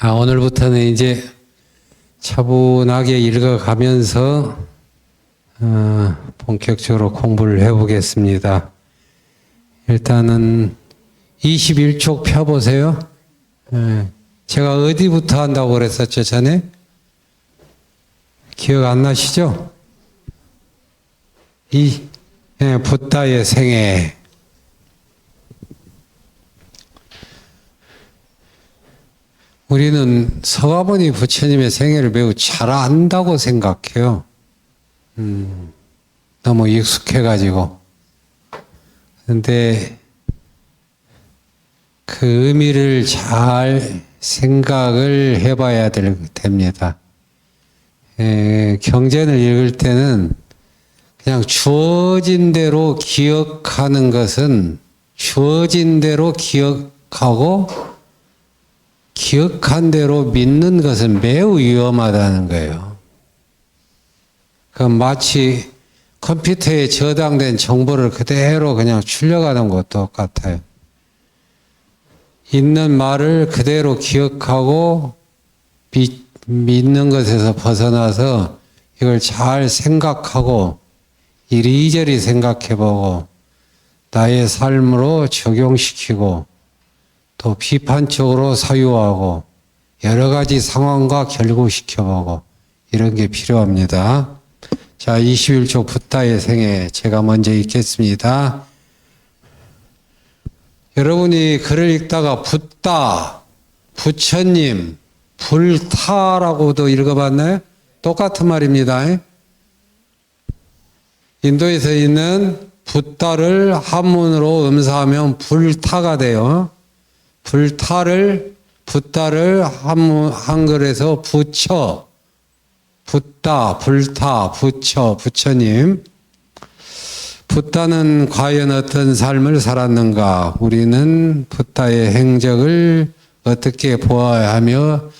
오늘부터는 이제 차분하게 읽어가면서 본격적으로 공부를 해보겠습니다. 일단은 21쪽 펴보세요. 제가 어디부터 한다고 그랬었죠, 전에? 기억 안 나시죠? 붓다의 생애. 우리는 서가모니 부처님의 생애를 매우 잘 안다고 생각해요. 너무 익숙해가지고. 근데 그 의미를 잘 생각을 해봐야 됩니다. 경전을 읽을 때는 그냥 주어진 대로 기억하는 것은 주어진 대로 기억하고 기억한 대로 믿는 것은 매우 위험하다는 거예요. 마치 컴퓨터에 저장된 정보를 그대로 그냥 출력하는 것 똑같아요. 있는 말을 그대로 기억하고 믿는 것에서 벗어나서 이걸 잘 생각하고 이리저리 생각해보고 나의 삶으로 적용시키고 또 비판적으로 사유하고 여러 가지 상황과 결구시켜보고 이런 게 필요합니다. 자, 21쪽 붓다의 생애 제가 먼저 읽겠습니다. 여러분이 글을 읽다가 붓다, 부처님, 불타라고도 읽어봤나요? 똑같은 말입니다. 인도에서 있는 붓다를 한문으로 음사하면 불타가 돼요. 붓다를 한글에서 부처, 붓다, 불타, 부처, 부처님. 붓다는 과연 어떤 삶을 살았는가? 우리는 붓다의 행적을 어떻게 보아야 하며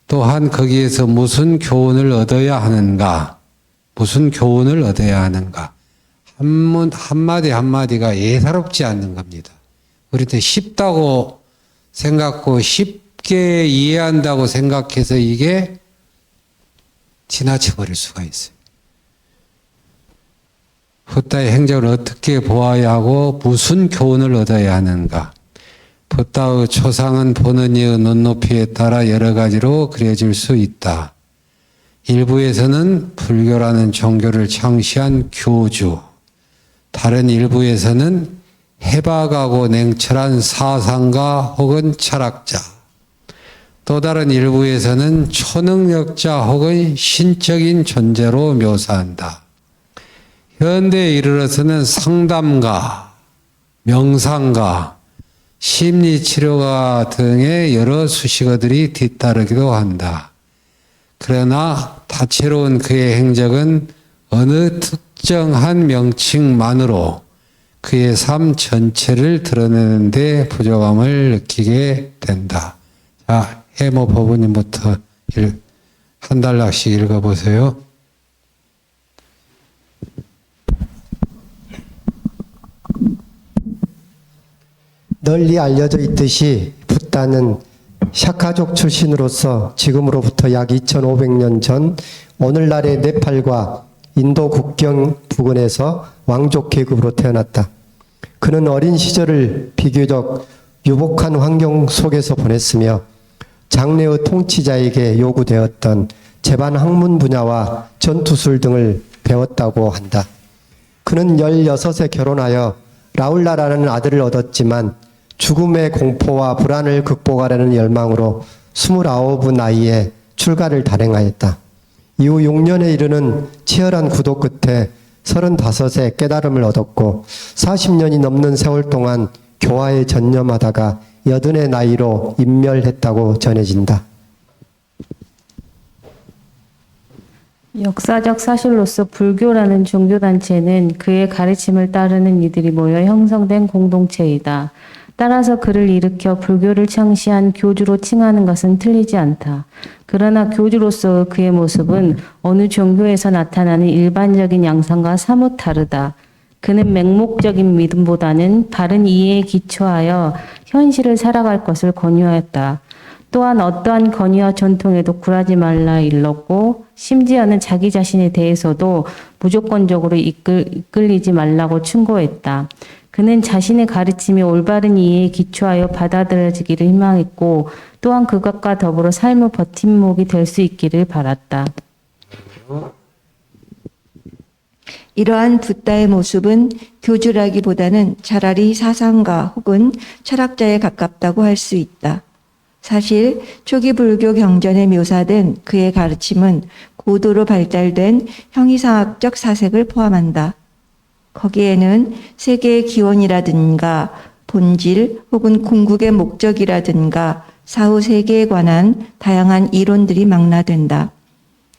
또한 거기에서 무슨 교훈을 얻어야 하는가? 무슨 교훈을 얻어야 하는가? 한마디 한마디가 예사롭지 않는 겁니다. 우리한테 쉽다고 생각하고 쉽게 이해한다고 생각해서 이게 지나쳐버릴 수가 있어요. 붓다의 행적을 어떻게 보아야 하고 무슨 교훈을 얻어야 하는가. 붓다의 초상은 보는 이의 눈높이에 따라 여러 가지로 그려질 수 있다. 일부에서는 불교라는 종교를 창시한 교주, 다른 일부에서는 해박하고 냉철한 사상가 혹은 철학자, 또 다른 일부에서는 초능력자 혹은 신적인 존재로 묘사한다. 현대에 이르러서는 상담가, 명상가, 심리치료가 등의 여러 수식어들이 뒤따르기도 한다. 그러나 다채로운 그의 행적은 어느 특정한 명칭만으로 그의 삶 전체를 드러내는 데 부족함을 느끼게 된다. 자, 해모 법우님부터 한 단락씩 읽어보세요. 널리 알려져 있듯이 붓다는 샤카족 출신으로서 지금으로부터 약 2500년 전 오늘날의 네팔과 인도 국경 부근에서 왕족 계급으로 태어났다. 그는 어린 시절을 비교적 유복한 환경 속에서 보냈으며 장래의 통치자에게 요구되었던 제반 학문 분야와 전투술 등을 배웠다고 한다. 그는 16에 결혼하여 라울라라는 아들을 얻었지만 죽음의 공포와 불안을 극복하려는 열망으로 29의 나이에 출가를 단행하였다. 이후 6년에 이르는 치열한 구도 끝에 35에 깨달음을 얻었고 40년이 넘는 세월 동안 교화에 전념하다가 80의 나이로 인멸했다고 전해진다. 역사적 사실로서 불교라는 종교단체는 그의 가르침을 따르는 이들이 모여 형성된 공동체이다. 따라서 그를 일으켜 불교를 창시한 교주로 칭하는 것은 틀리지 않다. 그러나 교주로서의 그의 모습은 어느 종교에서 나타나는 일반적인 양상과 사뭇 다르다. 그는 맹목적인 믿음보다는 바른 이해에 기초하여 현실을 살아갈 것을 권유하였다. 또한 어떠한 권위와 전통에도 굴하지 말라 일렀고 심지어는 자기 자신에 대해서도 무조건적으로 이끌리지 말라고 충고했다. 그는 자신의 가르침이 올바른 이해에 기초하여 받아들여지기를 희망했고 또한 그것과 더불어 삶의 버팀목이 될 수 있기를 바랐다. 이러한 붓다의 모습은 교주라기보다는 차라리 사상가 혹은 철학자에 가깝다고 할 수 있다. 사실 초기 불교 경전에 묘사된 그의 가르침은 고도로 발달된 형이상학적 사색을 포함한다. 거기에는 세계의 기원이라든가 본질 혹은 궁극의 목적이라든가 사후 세계에 관한 다양한 이론들이 망라된다.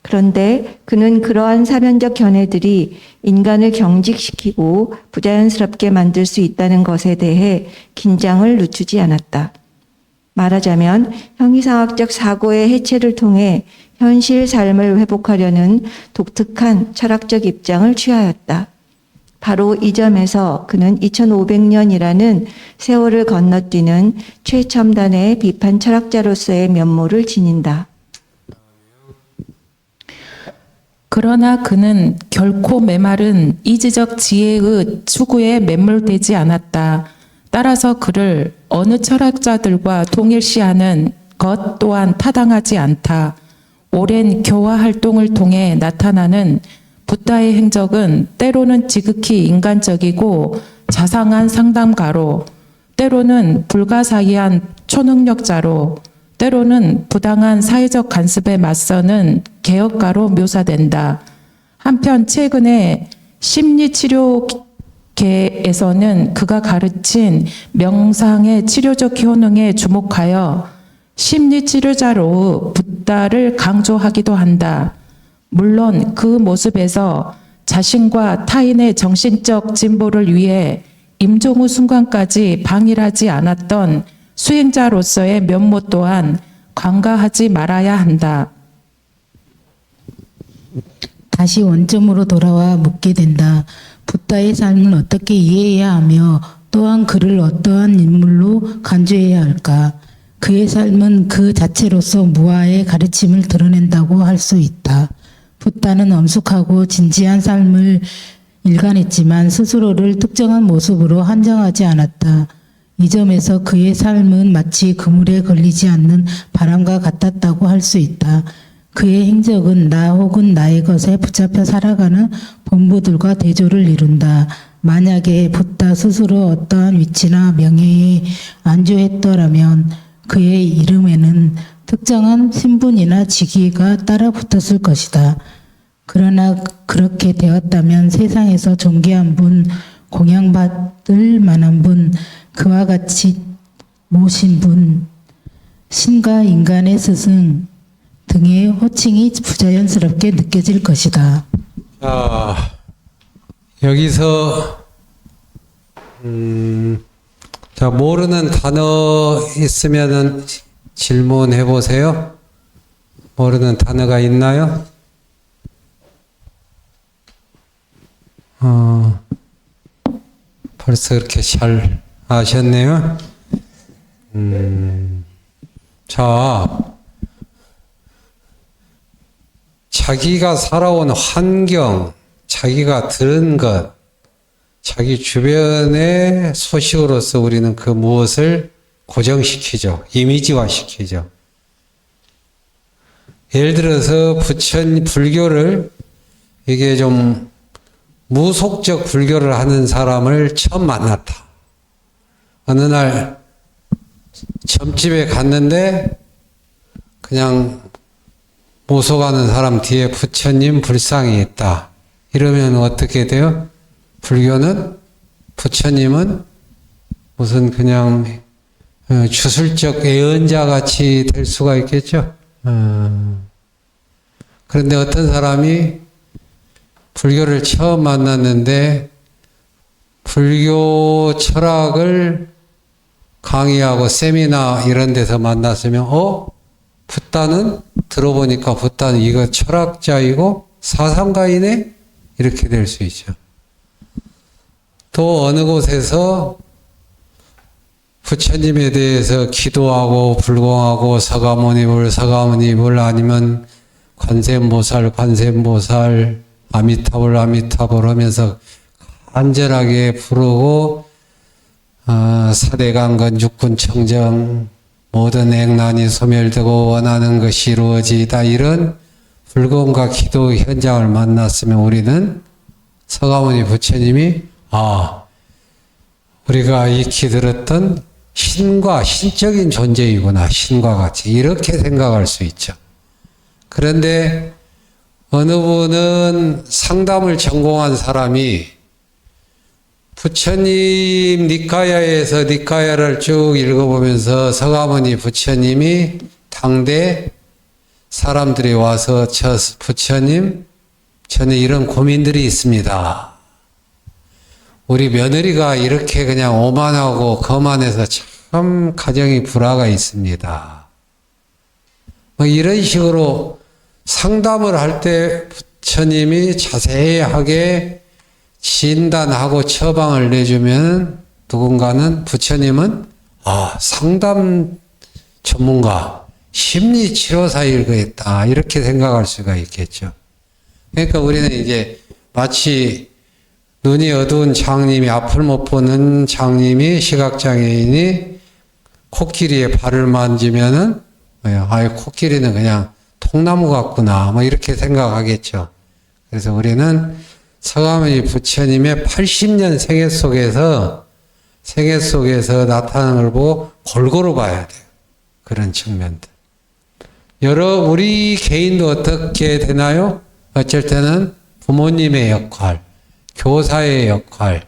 그런데 그는 그러한 사변적 견해들이 인간을 경직시키고 부자연스럽게 만들 수 있다는 것에 대해 긴장을 늦추지 않았다. 말하자면 형이상학적 사고의 해체를 통해 현실 삶을 회복하려는 독특한 철학적 입장을 취하였다. 바로 이 점에서 그는 2500년이라는 세월을 건너뛰는 최첨단의 비판 철학자로서의 면모를 지닌다. 그러나 그는 결코 메마른 이지적 지혜의 추구에 매몰되지 않았다. 따라서 그를 어느 철학자들과 동일시하는 것 또한 타당하지 않다. 오랜 교화 활동을 통해 나타나는 붓다의 행적은 때로는 지극히 인간적이고 자상한 상담가로, 때로는 불가사의한 초능력자로, 때로는 부당한 사회적 간섭에 맞서는 개혁가로 묘사된다. 한편 최근에 심리치료계에서는 그가 가르친 명상의 치료적 효능에 주목하여 심리치료자로 붓다를 강조하기도 한다. 물론 그 모습에서 자신과 타인의 정신적 진보를 위해 임종의 순간까지 방일하지 않았던 수행자로서의 면모 또한 관가하지 말아야 한다. 다시 원점으로 돌아와 묻게 된다. 붓다의 삶을 어떻게 이해해야 하며 또한 그를 어떠한 인물로 간주해야 할까? 그의 삶은 그 자체로서 무아의 가르침을 드러낸다고 할 수 있다. 붓다는 엄숙하고 진지한 삶을 일관했지만 스스로를 특정한 모습으로 한정하지 않았다. 이 점에서 그의 삶은 마치 그물에 걸리지 않는 바람과 같았다고 할 수 있다. 그의 행적은 나 혹은 나의 것에 붙잡혀 살아가는 본부들과 대조를 이룬다. 만약에 붓다 스스로 어떠한 위치나 명예에 안주했더라면 그의 이름에는 특정한 신분이나 직위가 따라 붙었을 것이다. 그러나 그렇게 되었다면 세상에서 존귀한 분, 공양받을 만한 분, 그와 같이 모신 분, 신과 인간의 스승 등의 호칭이 부자연스럽게 느껴질 것이다. 여기서 자, 모르는 단어 있으면은 질문해 보세요. 모르는 단어가 있나요? 벌써 그렇게 잘 아셨네요. 자, 자기가 살아온 환경, 자기가 들은 것, 자기 주변의 소식으로서 우리는 그 무엇을 고정시키죠. 이미지화시키죠. 예를 들어서 불교를 이게 좀 무속적 불교를 하는 사람을 처음 만났다. 어느 날 점집에 갔는데 그냥 모속하는 사람 뒤에 부처님 불상이 있다. 이러면 어떻게 돼요? 불교는 부처님은 무슨 그냥 주술적 예언자 같이 될 수가 있겠죠. 그런데 어떤 사람이 불교를 처음 만났는데 불교 철학을 강의하고 세미나 이런 데서 만났으면 붓다는 들어보니까 붓다는 이거 철학자이고 사상가이네? 이렇게 될 수 있죠. 또 어느 곳에서 부처님에 대해서 기도하고 불공하고 서가모니불 아니면 관세음보살 아미타불 하면서 간절하게 부르고 사대강건 육군청정 모든 액난이 소멸되고 원하는 것이 이루어지다 이런 불공과 기도 현장을 만났으면 우리는 서가모니 부처님이 우리가 익히 들었던 신적인 존재이구나. 신과 같이 이렇게 생각할 수 있죠. 그런데 어느 분은 상담을 전공한 사람이 부처님 니카야에서 니카야를 쭉 읽어보면서 서가모니 부처님이 당대 사람들이 와서 부처님 저는 이런 고민들이 있습니다. 우리 며느리가 이렇게 그냥 오만하고 거만해서 참 가정이 불화가 있습니다. 뭐 이런 식으로 상담을 할 때 부처님이 자세하게 진단하고 처방을 내주면 누군가는 부처님은 상담 전문가, 심리치료사일 거였다 이렇게 생각할 수가 있겠죠. 그러니까 우리는 이제 마치 눈이 어두운 장님이 앞을 못 보는 장님이 시각장애인이 코끼리에 발을 만지면은 코끼리는 그냥 통나무 같구나 뭐 이렇게 생각하겠죠. 그래서 우리는 서가모니 부처님의 80년 생애 속에서 나타나는 걸 보고 골고루 봐야 돼요. 그런 측면들. 우리 개인도 어떻게 되나요? 어쩔 때는 부모님의 역할, 교사의 역할,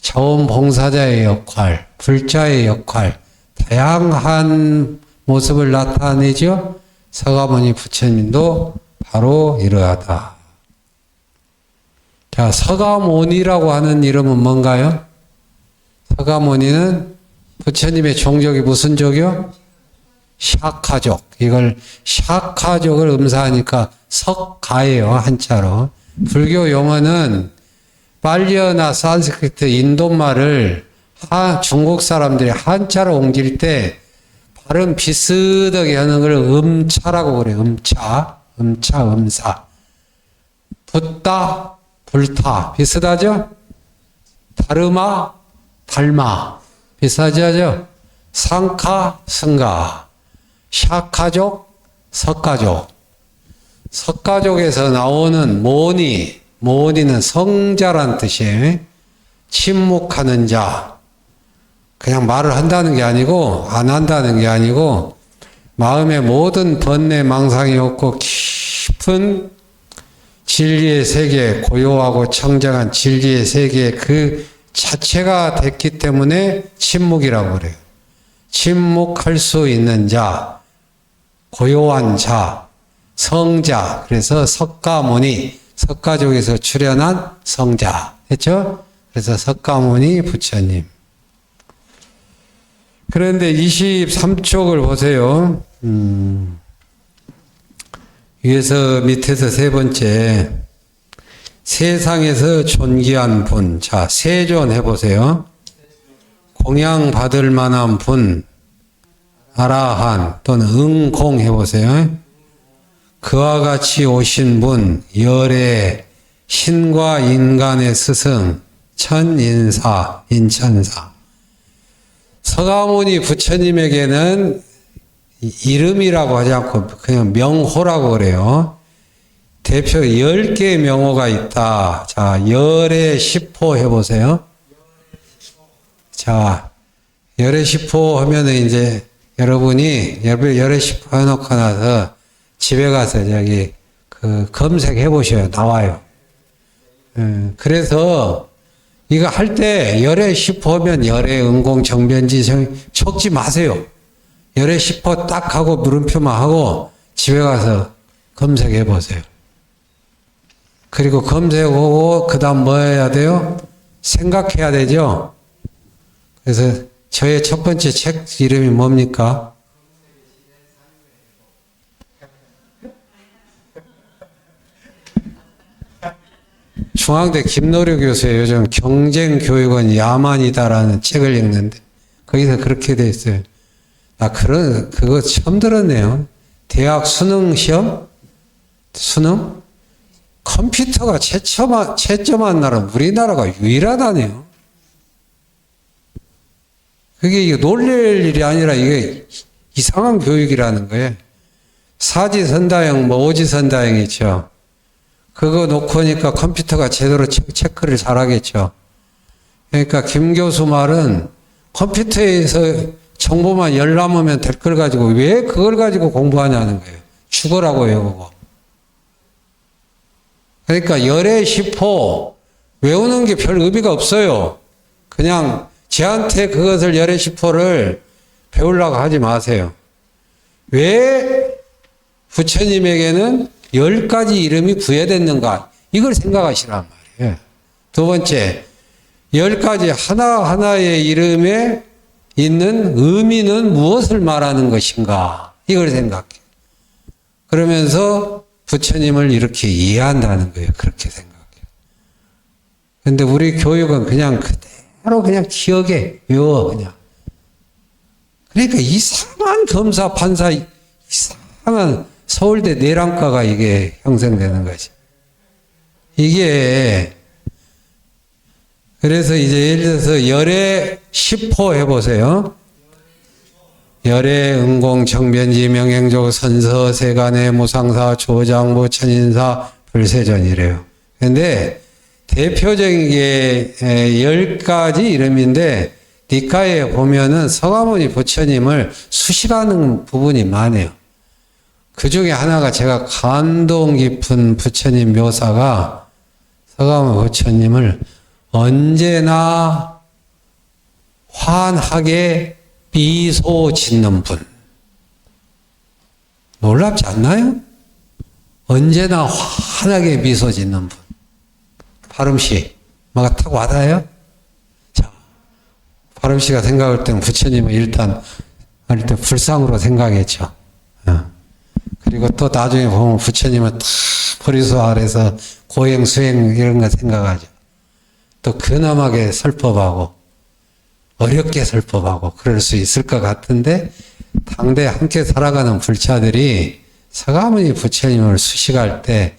자원봉사자의 역할, 불자의 역할, 다양한 모습을 나타내죠. 서가모니 부처님도 바로 이러하다. 자, 서가모니라고 하는 이름은 뭔가요? 서가모니는 부처님의 종족이 무슨 족이요? 샤카족. 이걸 샤카족을 음사하니까 석가예요, 한자로. 불교 용어는 팔리어나 산스크리트 인도말을 중국 사람들이 한자로 옮길 때 발음 비슷하게 하는 걸 음차라고 그래요. 음사. 붓다, 불타. 비슷하죠? 다르마, 달마. 비슷하죠? 상카, 승가. 샤카족, 석가족. 석가족에서 나오는 모니는 성자란 뜻이에요. 침묵하는 자. 그냥 말을 한다는 게 아니고 안 한다는 게 아니고 마음에 모든 번뇌 망상이 없고 깊은 진리의 세계, 고요하고 청정한 진리의 세계 그 자체가 됐기 때문에 침묵이라고 그래요. 침묵할 수 있는 자, 고요한 자, 성자. 그래서 석가모니, 석가족에서 출현한 성자. 했죠? 그래서 석가모니 부처님. 그런데 23쪽을 보세요. 위에서 밑에서 세 번째. 세상에서 존귀한 분. 자, 세존 해보세요. 공양 받을 만한 분. 아라한 또는 응공 해보세요. 그와 같이 오신 분. 열애, 신과 인간의 스승, 천인사, 인천사. 서가모니 부처님에게는 이름이라고 하지 않고 그냥 명호라고 그래요. 대표 10개의 명호가 있다. 자, 열의 10호 해보세요. 자, 열의 10호 하면은 이제 여러분이 열의 10호 해놓고 나서 집에 가서 검색해 보셔요. 나와요. 그래서 이거 할 때 열의 10호 하면 열의 응공 정변지 적지 마세요. 열의 10호 딱 하고 물음표만 하고 집에 가서 검색해 보세요. 그리고 검색하고 그 다음 뭐 해야 돼요? 생각해야 되죠. 그래서 저의 첫 번째 책 이름이 뭡니까? 중앙대 김노류 교수의 요즘 경쟁교육은 야만이다라는 책을 읽는데 거기서 그렇게 돼 있어요. 나 그거 처음 들었네요. 대학 수능 시험? 수능? 컴퓨터가 채점한 나라는 우리나라가 유일하다네요. 그게 이게 놀랄 일이 아니라 이게 이상한 교육이라는 거예요. 사지선다형, 오지선다형 있죠. 그거 놓고 하니까 컴퓨터가 제대로 체크를 잘하겠죠. 그러니까 김 교수 말은 컴퓨터에서 정보만 열람하면 될 걸 가지고 왜 그걸 가지고 공부하냐는 거예요. 죽으라고 외우고. 그러니까 열애 시포 외우는 게 별 의미가 없어요. 그냥 저한테 그것을 열애 시포를 배우려고 하지 마세요. 왜 부처님에게는 10가지 이름이 부여됐는가? 이걸 생각하시란 말이에요. 두 번째, 10가지 하나하나의 이름에 있는 의미는 무엇을 말하는 것인가? 이걸 생각해. 그러면서 부처님을 이렇게 이해한다는 거예요. 그렇게 생각해요. 근데 우리 교육은 그냥 그대로 그냥 기억에 외워, 그냥. 그러니까 이상한 검사, 판사, 이상한 서울대 내란과가 이게 형성되는 거지. 이게, 그래서 이제 예를 들어서 열애 10호 해보세요. 열애, 응공, 정변지, 명행조, 선서, 세간의 무상사, 조장부, 천인사, 불세전이래요. 근데 대표적인 게 10가지 이름인데 니카에 보면은 서가모니 부처님을 수식하는 부분이 많아요. 그 중에 하나가 제가 감동 깊은 부처님 묘사가 서가모니 부처님을 언제나 환하게 미소 짓는 분. 놀랍지 않나요? 언제나 환하게 미소 짓는 분. 발음씨, 뭐가 탁 와닿아요? 자, 발음씨가 생각할 때는 부처님은 일단 불상으로 생각했죠. 그리고 또 나중에 보면 부처님은 다 보리수 아래서 고행, 수행 이런 거 생각하죠. 또 근엄하게 설법하고 어렵게 설법하고 그럴 수 있을 것 같은데 당대 함께 살아가는 불자들이 서가모니 부처님을 수식할 때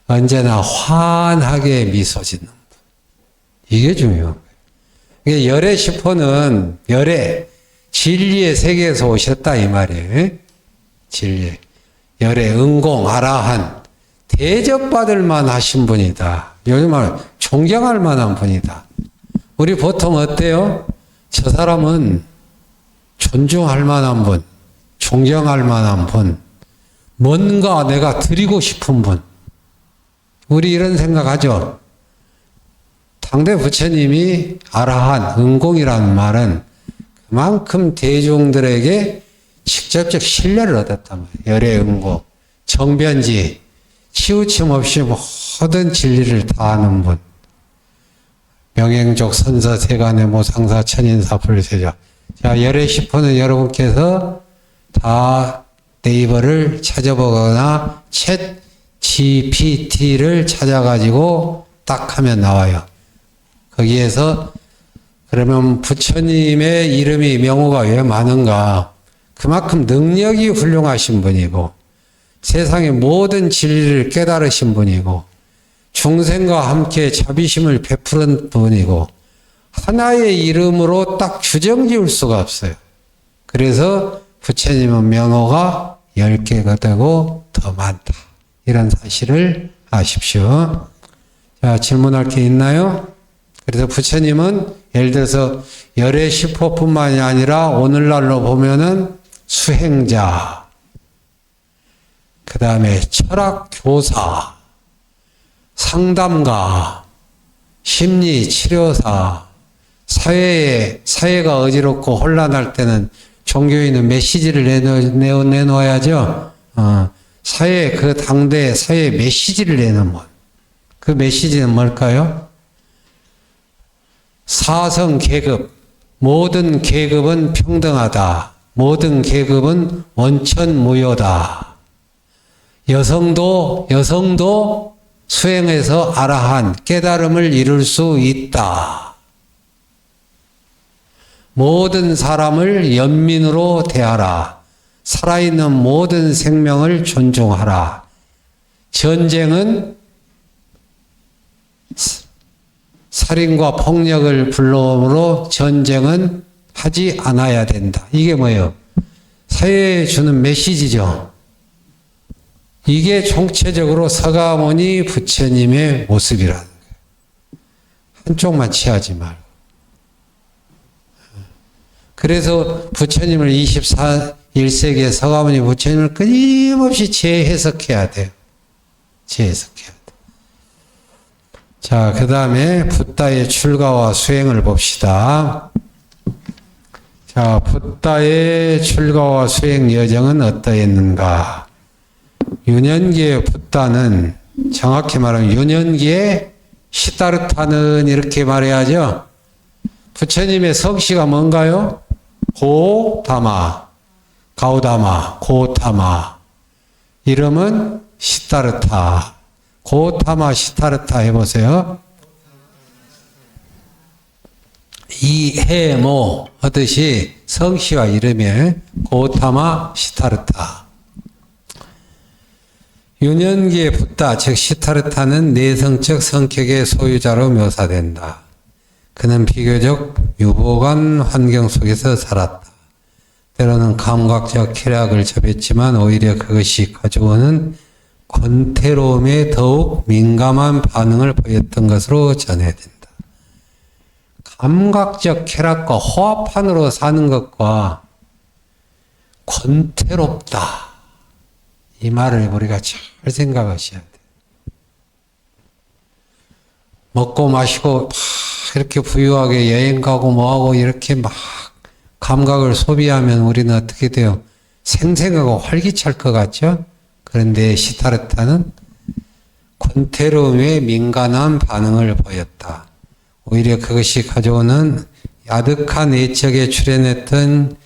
언제나 환하게 미소 짓는 분. 이게 중요한 거예요. 이게 열애 시포는 열애, 진리의 세계에서 오셨다 이 말이에요. 진리. 열애, 응공, 아라한, 대접받을 만하신 분이다. 요즘 말 존경할 만한 분이다. 우리 보통 어때요? 저 사람은 존중할 만한 분, 존경할 만한 분, 뭔가 내가 드리고 싶은 분. 우리 이런 생각하죠. 당대 부처님이 아라한, 응공이라는 말은 그만큼 대중들에게 직접적 신뢰를 얻었단 말이에요. 열애, 응공, 정변지, 치우침 없이 모든 진리를 다 아는 분. 명행족, 선서, 세간의 모상사, 천인사, 불세자. 자, 열애 시포는 여러분께서 다 네이버를 찾아보거나 챗 GPT를 찾아가지고 딱 하면 나와요. 거기에서 그러면 부처님의 이름이 명호가 왜 많은가? 그만큼 능력이 훌륭하신 분이고 세상의 모든 진리를 깨달으신 분이고 중생과 함께 자비심을 베푸는 분이고 하나의 이름으로 딱 규정 지을 수가 없어요. 그래서 부처님은 명호가 10개가 되고 더 많다. 이런 사실을 아십시오. 자, 질문할 게 있나요? 그래서 부처님은 예를 들어서 열애 시포뿐만이 아니라 오늘날로 보면은 수행자, 그 다음에 철학 교사, 상담가, 심리 치료사, 사회가 어지럽고 혼란할 때는 종교인은 메시지를 내놓아야죠. 그 당대 사회에 메시지를 내는 분. 그 메시지는 뭘까요? 사성 계급, 모든 계급은 평등하다. 모든 계급은 원천무효다. 여성도 수행해서 아라한 깨달음을 이룰 수 있다. 모든 사람을 연민으로 대하라. 살아있는 모든 생명을 존중하라. 전쟁은 살인과 폭력을 불러오므로 전쟁은 하지 않아야 된다. 이게 뭐예요? 사회에 주는 메시지죠. 이게 총체적으로 서가모니 부처님의 모습이라는 거예요. 한쪽만 취하지 말고. 그래서 부처님을 21세기의 서가모니 부처님을 끊임없이 재해석해야 돼요. 재해석해야 돼요. 자, 그 다음에 붓다의 출가와 수행을 봅시다. 자, 붓다의 출가와 수행 여정은 어떠했는가? 유년기의 붓다는 정확히 말하면 유년기의 시다르타는 이렇게 말해야죠. 부처님의 성씨가 뭔가요? 고다마, 가우다마, 고타마. 이름은 시다르타. 고타마 시타르타 해보세요. 이해모 하듯이 성씨와 이름에 고타마 시타르타. 유년기의 붓다, 즉 시타르타는 내성적 성격의 소유자로 묘사된다. 그는 비교적 유복한 환경 속에서 살았다. 때로는 감각적 쾌락을 접했지만 오히려 그것이 가져오는 권태로움에 더욱 민감한 반응을 보였던 것으로 전해진다. 감각적 쾌락과 호합판으로 사는 것과 권태롭다. 이 말을 우리가 잘 생각하셔야 돼요. 먹고 마시고 막 이렇게 부유하게 여행 가고 뭐하고 이렇게 막 감각을 소비하면 우리는 어떻게 돼요? 생생하고 활기찰 것 같죠? 그런데 시타르타는 권태로움에 민감한 반응을 보였다. 오히려 그것이 가져오는 야득한 애착에 출현했던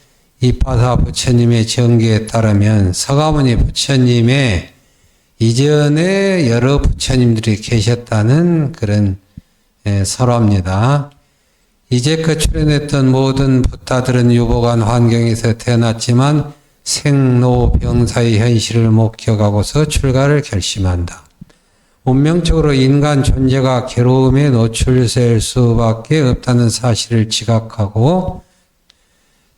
이파사 부처님의 정기에 따르면 서가모니 부처님의 이전에 여러 부처님들이 계셨다는 그런 설화입니다. 이제껏 출현했던 모든 붓다들은 유복한 환경에서 태어났지만 생로병사의 현실을 목격하고서 출가를 결심한다. 운명적으로 인간 존재가 괴로움에 노출될 수밖에 없다는 사실을 지각하고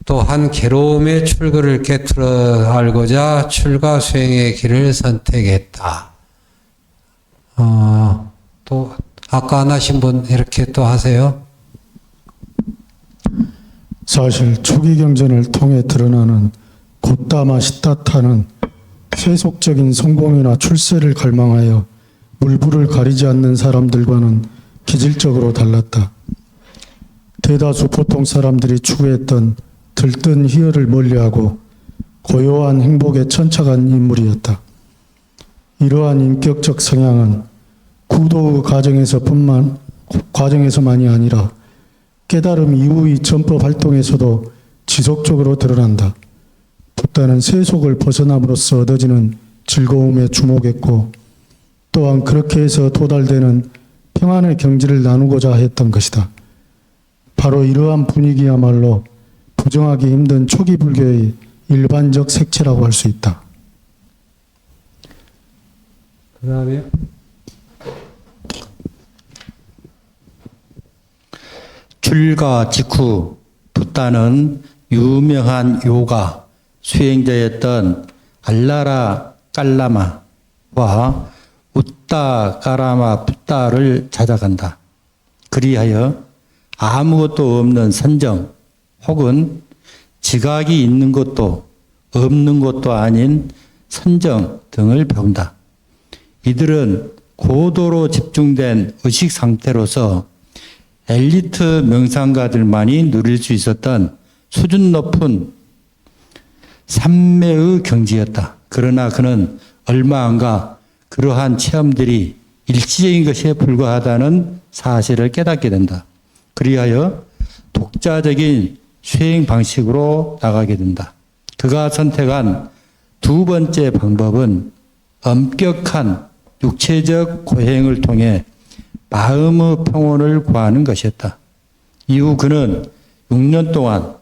또한 괴로움의 출구를 깨트려 알고자 출가 수행의 길을 선택했다. 또 아까 안 하신 분 이렇게 또 하세요. 사실 초기 경전을 통해 드러나는 고타마 시타타는 세속적인 성공이나 출세를 갈망하여 물불을 가리지 않는 사람들과는 기질적으로 달랐다. 대다수 보통 사람들이 추구했던 들뜬 희열을 멀리하고 고요한 행복에 천착한 인물이었다. 이러한 인격적 성향은 구도의 과정에서만이 아니라 깨달음 이후의 전법 활동에서도 지속적으로 드러난다. 붓다는 세속을 벗어남으로써 얻어지는 즐거움에 주목했고 또한 그렇게 해서 도달되는 평안의 경지를 나누고자 했던 것이다. 바로 이러한 분위기야말로 부정하기 힘든 초기 불교의 일반적 색채라고 할 수 있다. 그 다음에 출가 직후 붓다는 유명한 요가 수행자였던 알라라 깔라마와 웃다 가라마 붓다를 찾아간다. 그리하여 아무것도 없는 선정 혹은 지각이 있는 것도 없는 것도 아닌 선정 등을 배운다. 이들은 고도로 집중된 의식 상태로서 엘리트 명상가들만이 누릴 수 있었던 수준 높은 삼매의 경지였다. 그러나 그는 얼마 안가 그러한 체험들이 일시적인 것에 불과하다는 사실을 깨닫게 된다. 그리하여 독자적인 수행 방식으로 나가게 된다. 그가 선택한 두 번째 방법은 엄격한 육체적 고행을 통해 마음의 평온을 구하는 것이었다. 이후 그는 6년 동안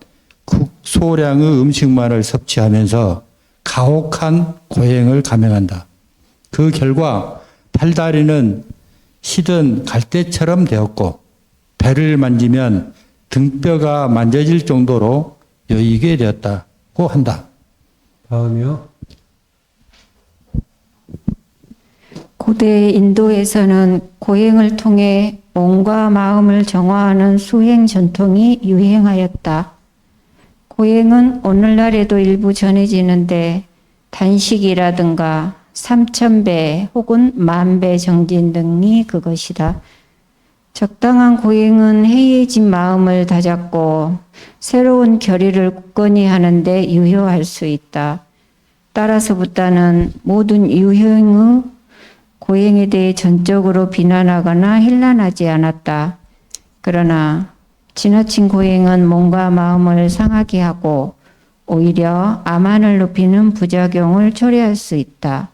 극소량의 음식만을 섭취하면서 가혹한 고행을 감행한다. 그 결과 팔다리는 시든 갈대처럼 되었고 배를 만지면 등뼈가 만져질 정도로 여이게 되었다고 한다. 다음이요. 고대 인도에서는 고행을 통해 몸과 마음을 정화하는 수행 전통이 유행하였다. 고행은 오늘날에도 일부 전해지는데 단식이라든가 3000배 혹은 10,000배 정진 등이 그것이다. 적당한 고행은 해이해진 마음을 다잡고 새로운 결의를 굳건히 하는데 유효할 수 있다. 따라서 붓다는 모든 유형의 고행에 대해 전적으로 비난하거나 힐난하지 않았다. 그러나 지나친 고행은 몸과 마음을 상하게 하고 오히려 암환을 높이는 부작용을 초래할 수 있다.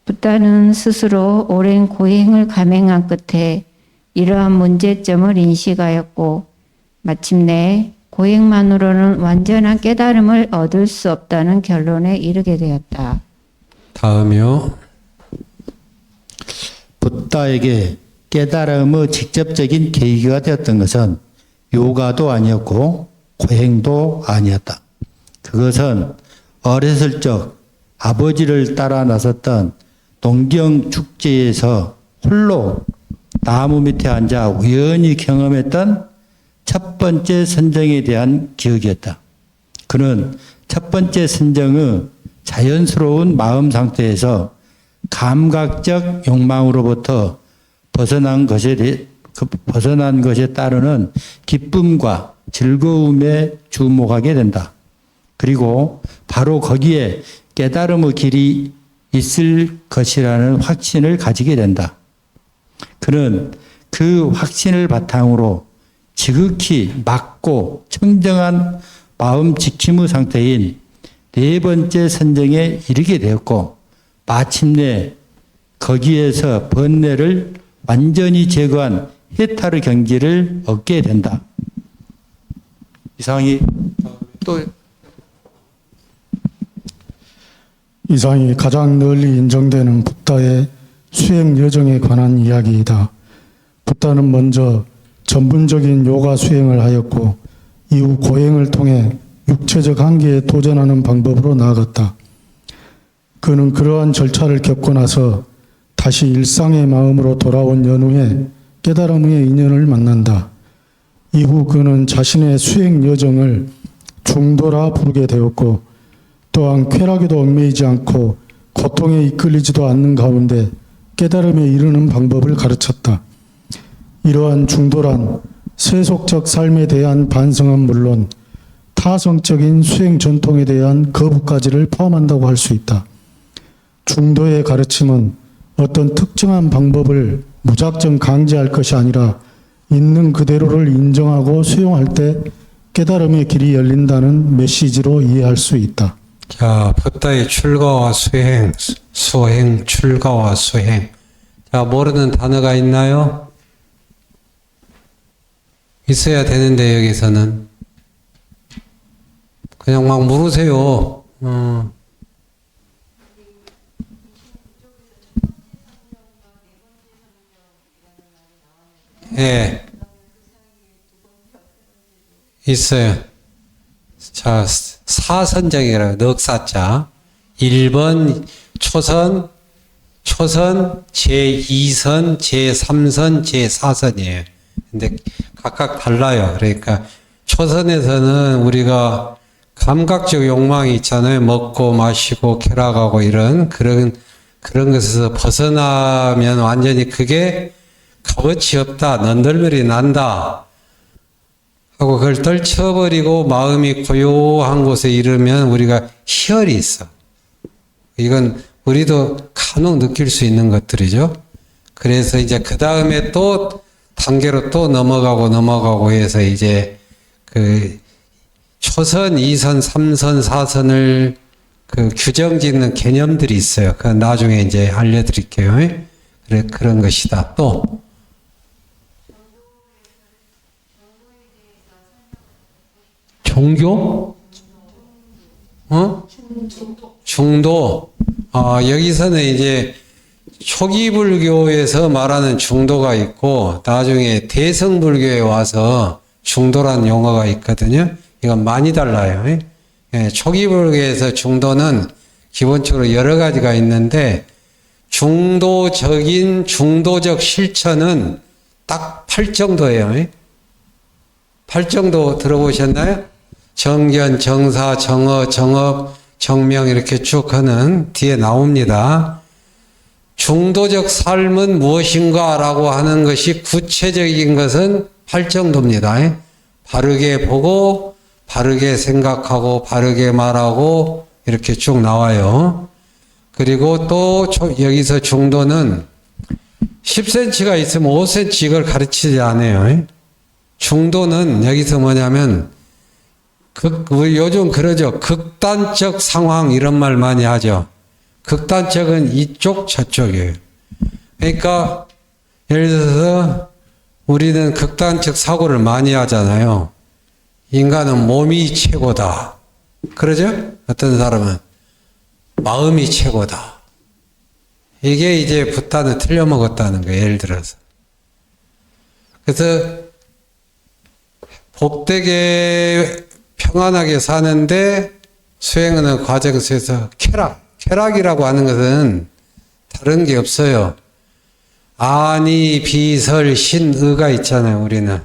붓다는 스스로 오랜 고행을 감행한 끝에 이러한 문제점을 인식하였고 마침내 고행만으로는 완전한 깨달음을 얻을 수 없다는 결론에 이르게 되었다. 다음이요. 붓다에게 깨달음의 직접적인 계기가 되었던 것은 요가도 아니었고 고행도 아니었다. 그것은 어렸을 적 아버지를 따라 나섰던 동경 축제에서 홀로 나무 밑에 앉아 우연히 경험했던 첫 번째 선정에 대한 기억이었다. 그는 첫 번째 선정의 자연스러운 마음 상태에서 감각적 욕망으로부터 벗어난 것에 따르는 기쁨과 즐거움에 주목하게 된다. 그리고 바로 거기에 깨달음의 길이 있을 것이라는 확신을 가지게 된다. 그는 그 확신을 바탕으로 지극히 맑고 청정한 마음 지킴의 상태인 네 번째 선정에 이르게 되었고 마침내 거기에서 번뇌를 완전히 제거한 해탈의 경지를 얻게 된다. 이상이 이상이 가장 널리 인정되는 붓다의 수행 여정에 관한 이야기이다. 붓다는 먼저 전문적인 요가 수행을 하였고 이후 고행을 통해 육체적 한계에 도전하는 방법으로 나아갔다. 그는 그러한 절차를 겪고 나서 다시 일상의 마음으로 돌아온 연후에 깨달음의 인연을 만난다. 이후 그는 자신의 수행 여정을 중도라 부르게 되었고 또한 쾌락에도 얽매이지 않고 고통에 이끌리지도 않는 가운데 깨달음에 이르는 방법을 가르쳤다. 이러한 중도란 세속적 삶에 대한 반성은 물론 타성적인 수행 전통에 대한 거부까지를 포함한다고 할 수 있다. 중도의 가르침은 어떤 특정한 방법을 무작정 강제할 것이 아니라 있는 그대로를 인정하고 수용할 때 깨달음의 길이 열린다는 메시지로 이해할 수 있다. 자, 붓다의 출가와 수행, 수행, 출가와 수행. 자, 모르는 단어가 있나요? 있어야 되는데 여기서는 그냥 막 물으세요. 예. 있어요. 자, 사선정이라고 넉사자. 1번 초선, 제2선, 제3선, 제4선이에요. 근데 각각 달라요. 그러니까 초선에서는 우리가 감각적 욕망이 있잖아요. 먹고 마시고 쾌락하고 이런 그런 것에서 벗어나면 완전히 그게 값어치 없다. 넌덜머리 난다. 하고 그걸 떨쳐버리고 마음이 고요한 곳에 이르면 우리가 희열이 있어. 이건 우리도 간혹 느낄 수 있는 것들이죠. 그래서 이제 그 다음에 또 단계로 또 넘어가고 해서 이제 그 초선, 2선, 3선, 4선을 그 규정 짓는 개념들이 있어요. 그 나중에 이제 알려드릴게요. 그래, 그런 것이다. 또 종교? 중도. 여기서는 이제 초기 불교에서 말하는 중도가 있고 나중에 대성 불교에 와서 중도라는 용어가 있거든요. 이건 많이 달라요. 예, 초기 불교에서 중도는 기본적으로 여러 가지가 있는데 중도적 실천은 딱 8정도예요. 8정도 들어보셨나요? 정견, 정사, 정어, 정업, 정명 이렇게 쭉 하는 뒤에 나옵니다. 중도적 삶은 무엇인가 라고 하는 것이 구체적인 것은 8정도입니다. 바르게 보고 바르게 생각하고 바르게 말하고 이렇게 쭉 나와요. 그리고 또 여기서 중도는 10cm가 있으면 5cm 이걸 가르치지 않아요. 중도는 여기서 뭐냐면 요즘 그러죠. 극단적 상황 이런 말 많이 하죠. 극단적은 이쪽 저쪽이에요. 그러니까 예를 들어서 우리는 극단적 사고를 많이 하잖아요. 인간은 몸이 최고다. 그러죠? 어떤 사람은 마음이 최고다. 이게 이제 붓다는 틀려먹었다는 거예요. 예를 들어서. 그래서 복되게 평안하게 사는데 수행하는 과정에서 쾌락이라고 하는 것은 다른 게 없어요. 아니, 비설, 신의가 있잖아요. 우리는.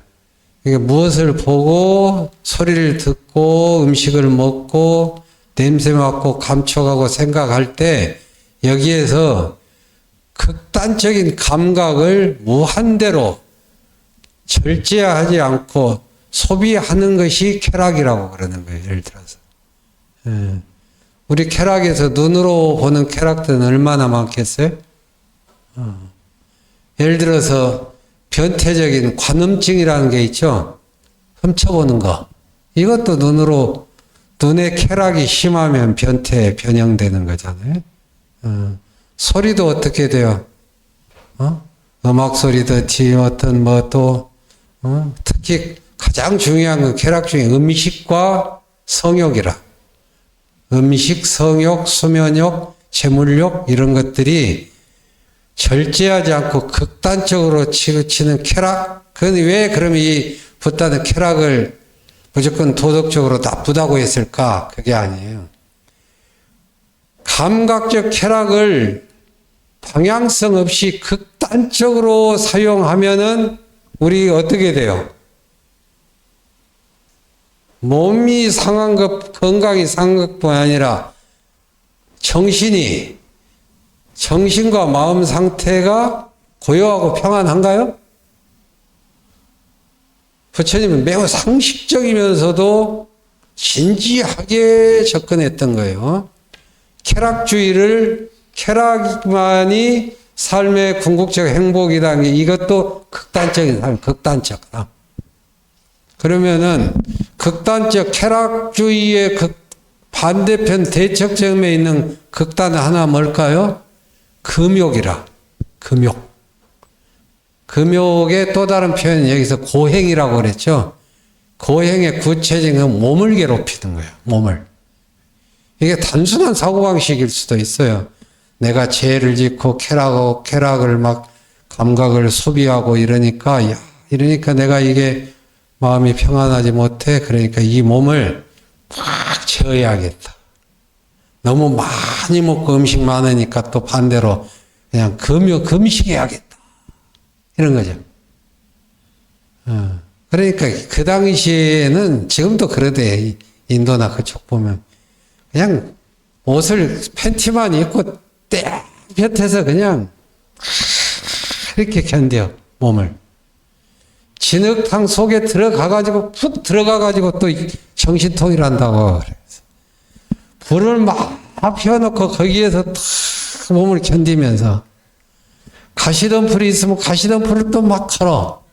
이게 무엇을 보고 소리를 듣고 음식을 먹고 냄새 맡고 감촉하고 생각할 때 여기에서 극단적인 감각을 무한대로 절제하지 않고 소비하는 것이 쾌락이라고 그러는 거예요. 예를 들어서. 우리 쾌락에서 눈으로 보는 쾌락들은 얼마나 많겠어요? 예를 들어서 변태적인 관음증이라는 게 있죠. 훔쳐보는 거. 이것도 눈의 쾌락이 심하면 변형되는 거잖아요. 소리도 어떻게 돼요? 음악 소리든지 어떤 특히 가장 중요한 건 쾌락 중에 음식과 성욕이라. 음식, 성욕, 수면욕, 재물욕 이런 것들이 절제하지 않고 극단적으로 치우치는 쾌락. 그건 왜 그럼 이 붓다는 쾌락을 무조건 도덕적으로 나쁘다고 했을까? 그게 아니에요. 감각적 쾌락을 방향성 없이 극단적으로 사용하면은 우리 어떻게 돼요? 몸이 상한 것, 건강이 상한 것뿐 아니라 정신과 마음 상태가 고요하고 평안한가요? 부처님은 매우 상식적이면서도 진지하게 접근했던 거예요. 쾌락만이 삶의 궁극적 행복이라는 게 이것도 극단적인 삶, 극단적. 그러면은 극단적 쾌락주의의 반대편 대척점에 있는 극단은 하나 뭘까요? 금욕이라. 금욕. 금욕의 또 다른 표현은 여기서 고행이라고 그랬죠. 고행의 구체적인 건 몸을 괴롭히는 거예요. 몸을. 이게 단순한 사고방식일 수도 있어요. 내가 죄를 짓고 쾌락을 막 감각을 소비하고 이러니까 내가 이게 마음이 평안하지 못해. 그러니까 이 몸을 막 채워야겠다. 너무 많이 먹고 음식 많으니까 또 반대로 그냥 금식해야겠다. 이런 거죠. 그러니까 그 당시에는 지금도 그러대. 인도나 그쪽 보면 그냥 옷을 팬티만 입고 땡볕에서 그냥 이렇게 견뎌 몸을. 진흙탕 속에 푹 들어가가지고 또 정신통일 한다고 그래서 불을 막 피워놓고 거기에서 탁 몸을 견디면서 가시덤불이 있으면 가시덤불을 또 막 털어.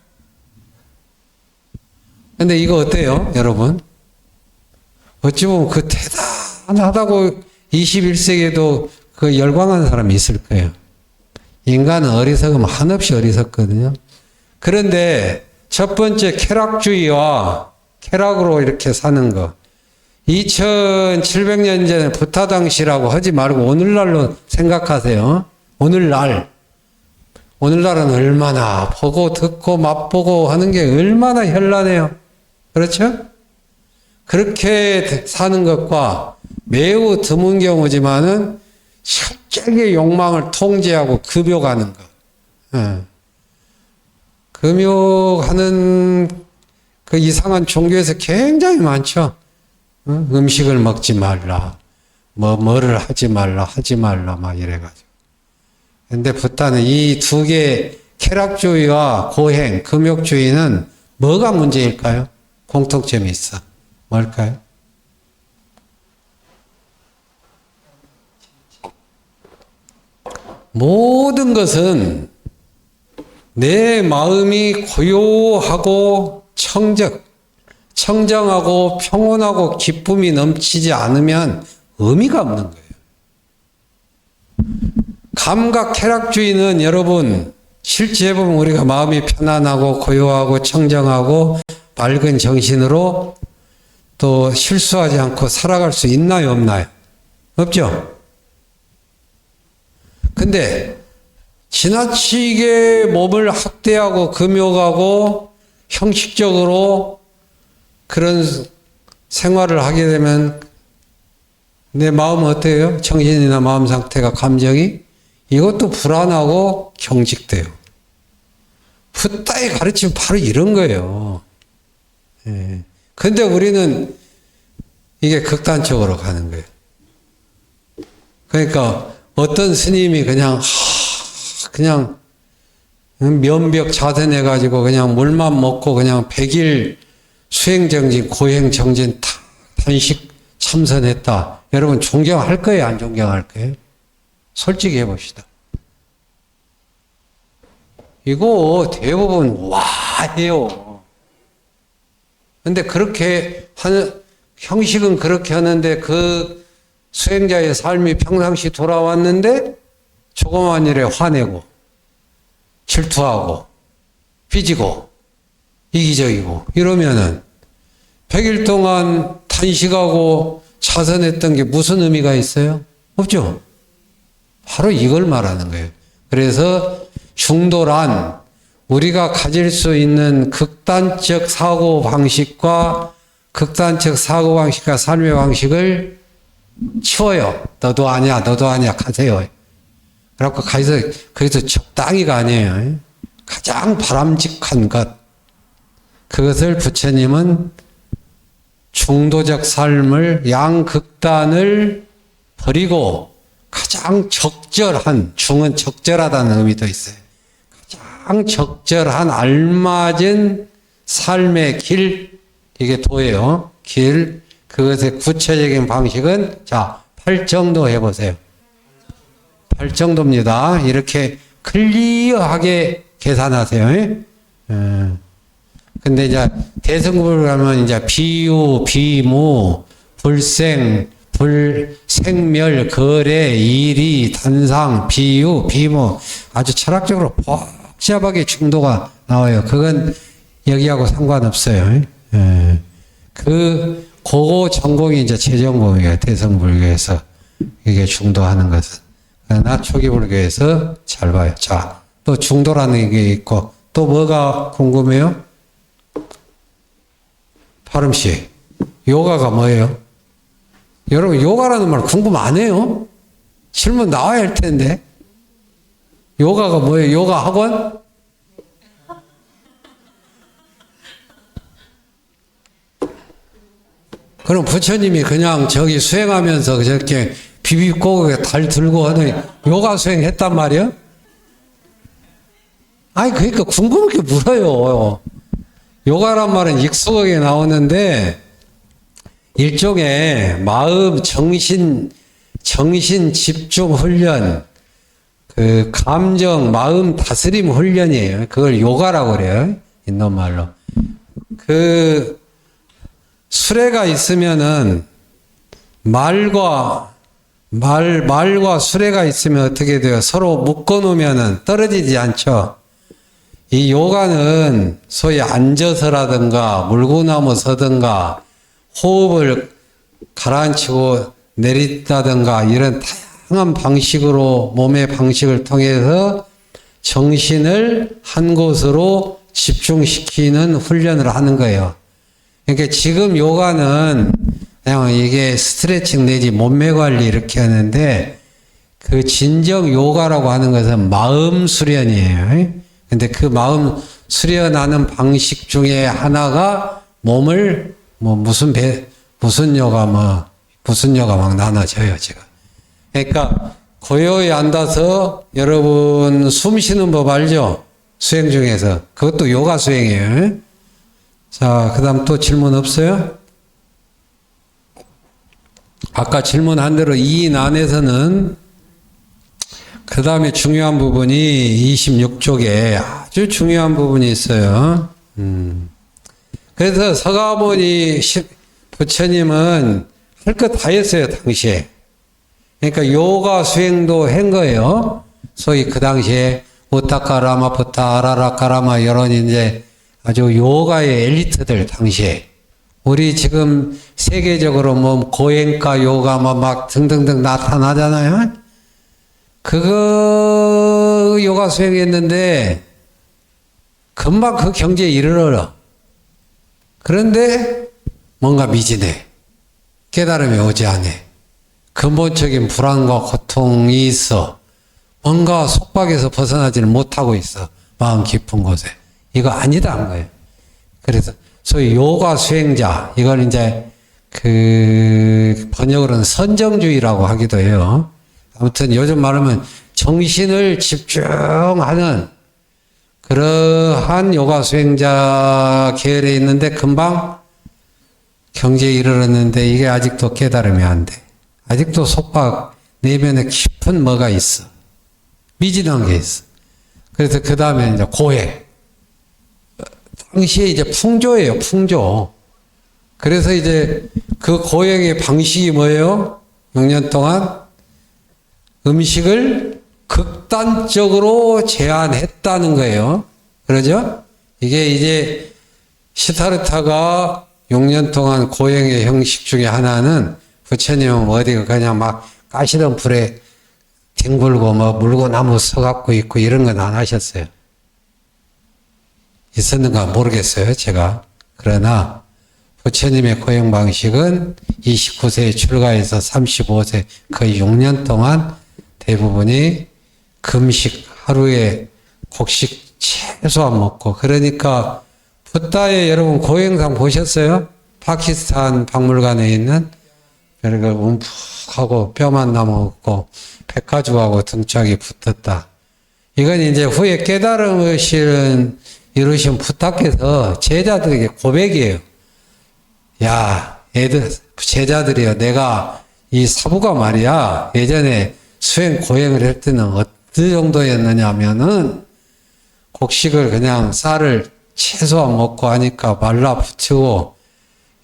근데 이거 어때요, 여러분? 어찌 보면 그 대단하다고 21세기에도 그 열광하는 사람이 있을 거예요. 인간은 어리석으면 한없이 어리석거든요. 그런데 첫 번째 쾌락주의와 쾌락으로 이렇게 사는 거. 2700년 전에 부타 당시라고 하지 말고 오늘날로 생각하세요. 오늘날은 얼마나 보고 듣고 맛보고 하는 게 얼마나 현란해요. 그렇죠? 그렇게 사는 것과 매우 드문 경우지만은 철저하게 욕망을 통제하고 금욕하는 것. 예. 금욕하는 그 이상한 종교에서 굉장히 많죠. 음식을 먹지 말라. 뭐를 하지 말라 막 이래가지고. 근데 부타는 이 두 개 쾌락주의와 고행, 금욕주의는 뭐가 문제일까요? 공통점이 있어. 뭘까요? 모든 것은 내 마음이 고요하고 청정하고 평온하고 기쁨이 넘치지 않으면 의미가 없는 거예요. 감각 쾌락주의는 여러분 실제 보면 우리가 마음이 편안하고 고요하고 청정하고 밝은 정신으로 또 실수하지 않고 살아갈 수 있나요, 없나요? 없죠? 근데 지나치게 몸을 학대하고 금욕하고 형식적으로 그런 생활을 하게 되면 내 마음은 어때요? 정신이나 마음 상태가, 감정이? 이것도 불안하고 경직돼요. 붓다의 가르침은 바로 이런 거예요. 예. 근데 우리는 이게 극단적으로 가는 거예요. 그러니까 어떤 스님이 그냥 면벽 자선해가지고 그냥 물만 먹고 그냥 100일 수행정진, 고행정진 단식 참선했다. 여러분 존경할 거예요? 안 존경할 거예요? 솔직히 해봅시다. 이거 대부분 와 해요. 근데 그렇게 하는, 형식은 그렇게 하는데 그 수행자의 삶이 평상시 돌아왔는데 조그만 일에 화내고 질투하고 삐지고 이기적이고 이러면은 100일 동안 단식하고 자선했던 게 무슨 의미가 있어요? 없죠? 바로 이걸 말하는 거예요. 그래서 중도란 우리가 가질 수 있는 극단적 사고방식과 삶의 방식을 치워요. 너도 아니야 가세요. 그래갖고 거기서 적당히가 아니에요. 가장 바람직한 것. 그것을 부처님은 중도적 삶을, 양극단을 버리고 가장 적절한, 중은 적절하다는 의미도 있어요. 가장 적절한 알맞은 삶의 길, 이게 도예요. 길. 그것의 구체적인 방식은, 자, 8정도 해보세요. 8정도입니다. 이렇게 클리어하게 계산하세요. 근데 이제 대승부를 하면 이제 비유, 비무, 불생, 생멸, 거래, 이리, 단상, 비유, 비무 아주 철학적으로 복잡하게 중도가 나와요. 그건 여기하고 상관없어요. 그거 전공이 이제 재전공이에요. 대승불교에서 이게 중도하는 것은. 그러나 초기불교에서 잘 봐요. 자, 또 중도라는 게 있고 또 뭐가 궁금해요? 파름씨, 요가가 뭐예요? 여러분 요가라는 말 궁금 안 해요? 질문 나와야 할 텐데. 요가가 뭐예요? 요가 학원? 그럼 부처님이 그냥 저기 수행하면서 저렇게 비비고개 달 들고 하는 요가 수행했단 말이야? 아니 그러니까 궁금하게 물어요. 요가란 말은 익숙하게 나오는데 일종의 마음, 정신 집중 훈련, 그 감정, 마음 다스림 훈련이에요. 그걸 요가라고 그래요. 인도말로. 그 수레가 있으면은 말과 수레가 있으면 어떻게 돼요? 서로 묶어 놓으면은 떨어지지 않죠. 이 요가는 소위 앉아서라든가 물구나무 서든가 호흡을 가라앉히고 내린다든가 이런 다양한 방식으로 몸의 방식을 통해서 정신을 한 곳으로 집중시키는 훈련을 하는 거예요. 그러니까 지금 요가는 그냥 이게 스트레칭 내지 몸매 관리 이렇게 하는데 그 진정 요가라고 하는 것은 마음 수련이에요. 근데 그 마음 수련하는 방식 중에 하나가 몸을 무슨 요가 막 나눠져요, 지금. 그러니까 고요히 앉아서 여러분 숨 쉬는 법 알죠? 수행 중에서. 그것도 요가 수행이에요. 자, 그 다음 또 질문 없어요? 아까 질문한 대로 이 안에서는 그 다음에 중요한 부분이 26쪽에 아주 중요한 부분이 있어요. 그래서 서가모니 부처님은 할 것 다 했어요, 당시에. 그러니까 요가 수행도 한 거예요. 소위 그 당시에 우타카라마, 부타라라카라마 이런 이제 아주 요가의 엘리트들 당시에. 우리 지금 세계적으로 뭐 고행가 요가 막 등등등 나타나잖아요. 그거 요가 수행했는데 금방 그 경지에 이르러. 그런데 뭔가 미진해. 깨달음이 오지 않아. 근본적인 불안과 고통이 있어. 뭔가 속박에서 벗어나지를 못하고 있어. 마음 깊은 곳에. 이거 아니다 한 거예요. 그래서 소위 요가 수행자, 이걸 이제 그 번역으로는 선정주의라고 하기도 해요. 아무튼 요즘 말하면 정신을 집중하는 그러한 요가 수행자 계열에 있는데 금방 경지에 이르렀는데 이게 아직도 깨달음이 안 돼. 아직도 속박 내면에 깊은 뭐가 있어. 미진한 게 있어. 그래서 그 다음에 이제 고행. 당시에 이제 풍조예요, 풍조. 그래서 이제 그 고행의 방식이 뭐예요? 6년 동안 음식을 극단적으로 제한했다는 거예요. 그러죠? 이게 이제 시타르타가 6년 동안 고행의 형식 중에 하나는 부처님은 어디 그냥 막 가시던 불에 뒹굴고 뭐 물고나무 서갖고 있고 이런 건 안 하셨어요. 있었는가 모르겠어요, 제가. 그러나 부처님의 고행 방식은 29세에 출가해서 35세 거의 6년 동안 대부분이 금식 하루에 곡식 최소한 먹고 그러니까 붓다에 여러분 고행상 보셨어요? 파키스탄 박물관에 있는 별걸 움푹하고 뼈만 남아있고 백가죽하고 등짝이 붙었다. 이건 이제 후에 깨달음을 이루신 부탁께서 제자들에게 고백이에요. 야, 제자들이여, 내가 이 사부가 말이야, 예전에 수행 고행을 할 때는 어떤 정도였느냐 하면은, 곡식을 그냥 쌀을 최소한 먹고 하니까 말라 붙이고,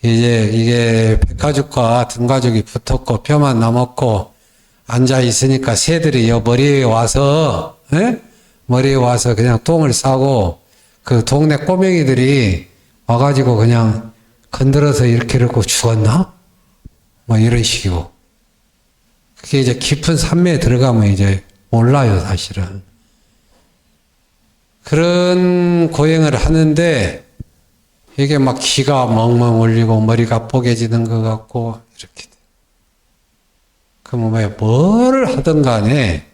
이제 이게 백가죽과 등가죽이 붙었고, 뼈만 남았고, 앉아 있으니까 새들이 머리에 와서, 머리에 와서 그냥 똥을 싸고, 그 동네 꼬맹이들이 와가지고 그냥 건드려서 이렇게 죽었나? 뭐 이런 식이고. 그게 이제 깊은 산매에 들어가면 이제 몰라요, 사실은. 그런 고행을 하는데 이게 막 기가 멍멍 울리고 머리가 뽀개지는 것 같고 이렇게. 그러면 뭘 하든 간에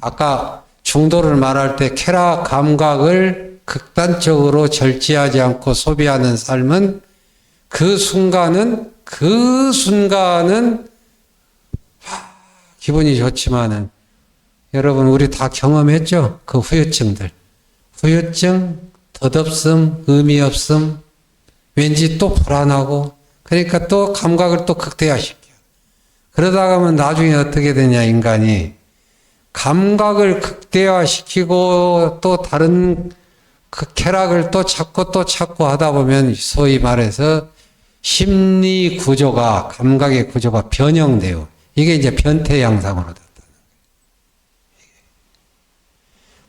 아까 중도를 말할 때 쾌락 감각을 극단적으로 절제하지 않고 소비하는 삶은 그 순간은 기분이 좋지만은 여러분 우리 다 경험했죠? 그 후유증들. 후유증, 덧없음, 의미 없음, 왠지 또 불안하고 그러니까 또 감각을 또 극대화시켜. 그러다 가면 나중에 어떻게 되냐 인간이 감각을 극대화시키고 또 다른 그 쾌락을 또 찾고 하다 보면 소위 말해서 심리 구조가, 감각의 구조가 변형돼요. 이게 이제 변태 양상으로 된다.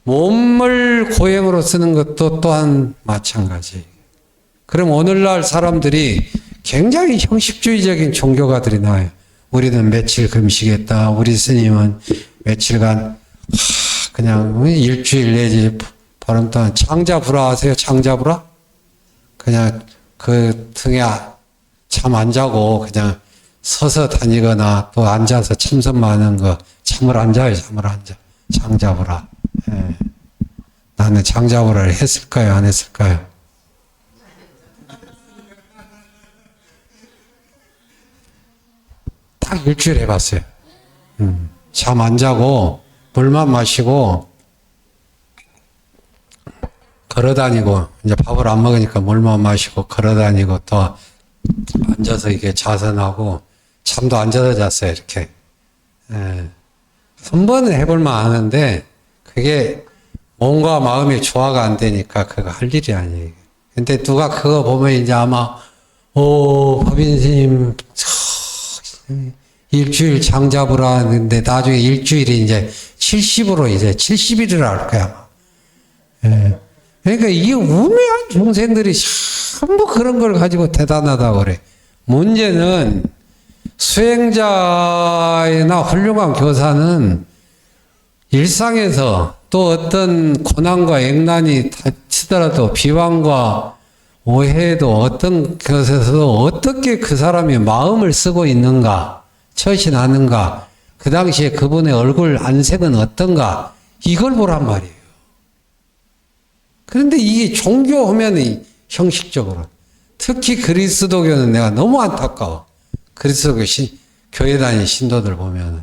몸을 고행으로 쓰는 것도 또한 마찬가지. 그럼 오늘날 사람들이 굉장히 형식주의적인 종교가들이 나와요. 우리는 며칠 금식했다. 우리 스님은 며칠간 그냥 일주일 내지 보름 동안 창자부라 아세요? 창자부라? 그냥 그 등에 잠 안 자고 그냥 서서 다니거나 또 앉아서 참선만 하는 거 잠을 안 자요. 잠을 안 자. 창자부라. 예. 나는 창자부라를 했을까요? 안 했을까요? 딱 일주일 해봤어요. 잠 안 자고 물만 마시고 걸어다니고 이제 밥을 안 먹으니까 물만 마시고 걸어다니고 또 앉아서 이게 자선하고 잠도 앉아서 잤어요. 이렇게. 예. 한 번은 해볼만 하는데 그게 몸과 마음의 조화가 안 되니까 그거 할 일이 아니에요. 근데 누가 그거 보면 이제 아마 법인 스님 일주일 장 잡으라 하는데 나중에 일주일이 이제 70으로 이제 70일을 할 거야. 예. 그러니까 이 우매한 중생들이 전부 그런 걸 가지고 대단하다고 그래. 문제는 수행자나 훌륭한 교사는 일상에서 또 어떤 고난과 액난이 닥치더라도 비방과 오해도 어떤 것에서도 어떻게 그 사람이 마음을 쓰고 있는가, 처신하는가, 그 당시에 그분의 얼굴 안색은 어떤가, 이걸 보란 말이에요. 그런데 이게 종교하면 형식적으로, 특히 그리스도교는 내가 너무 안타까워. 그리스도교 교회 다니는 신도들 보면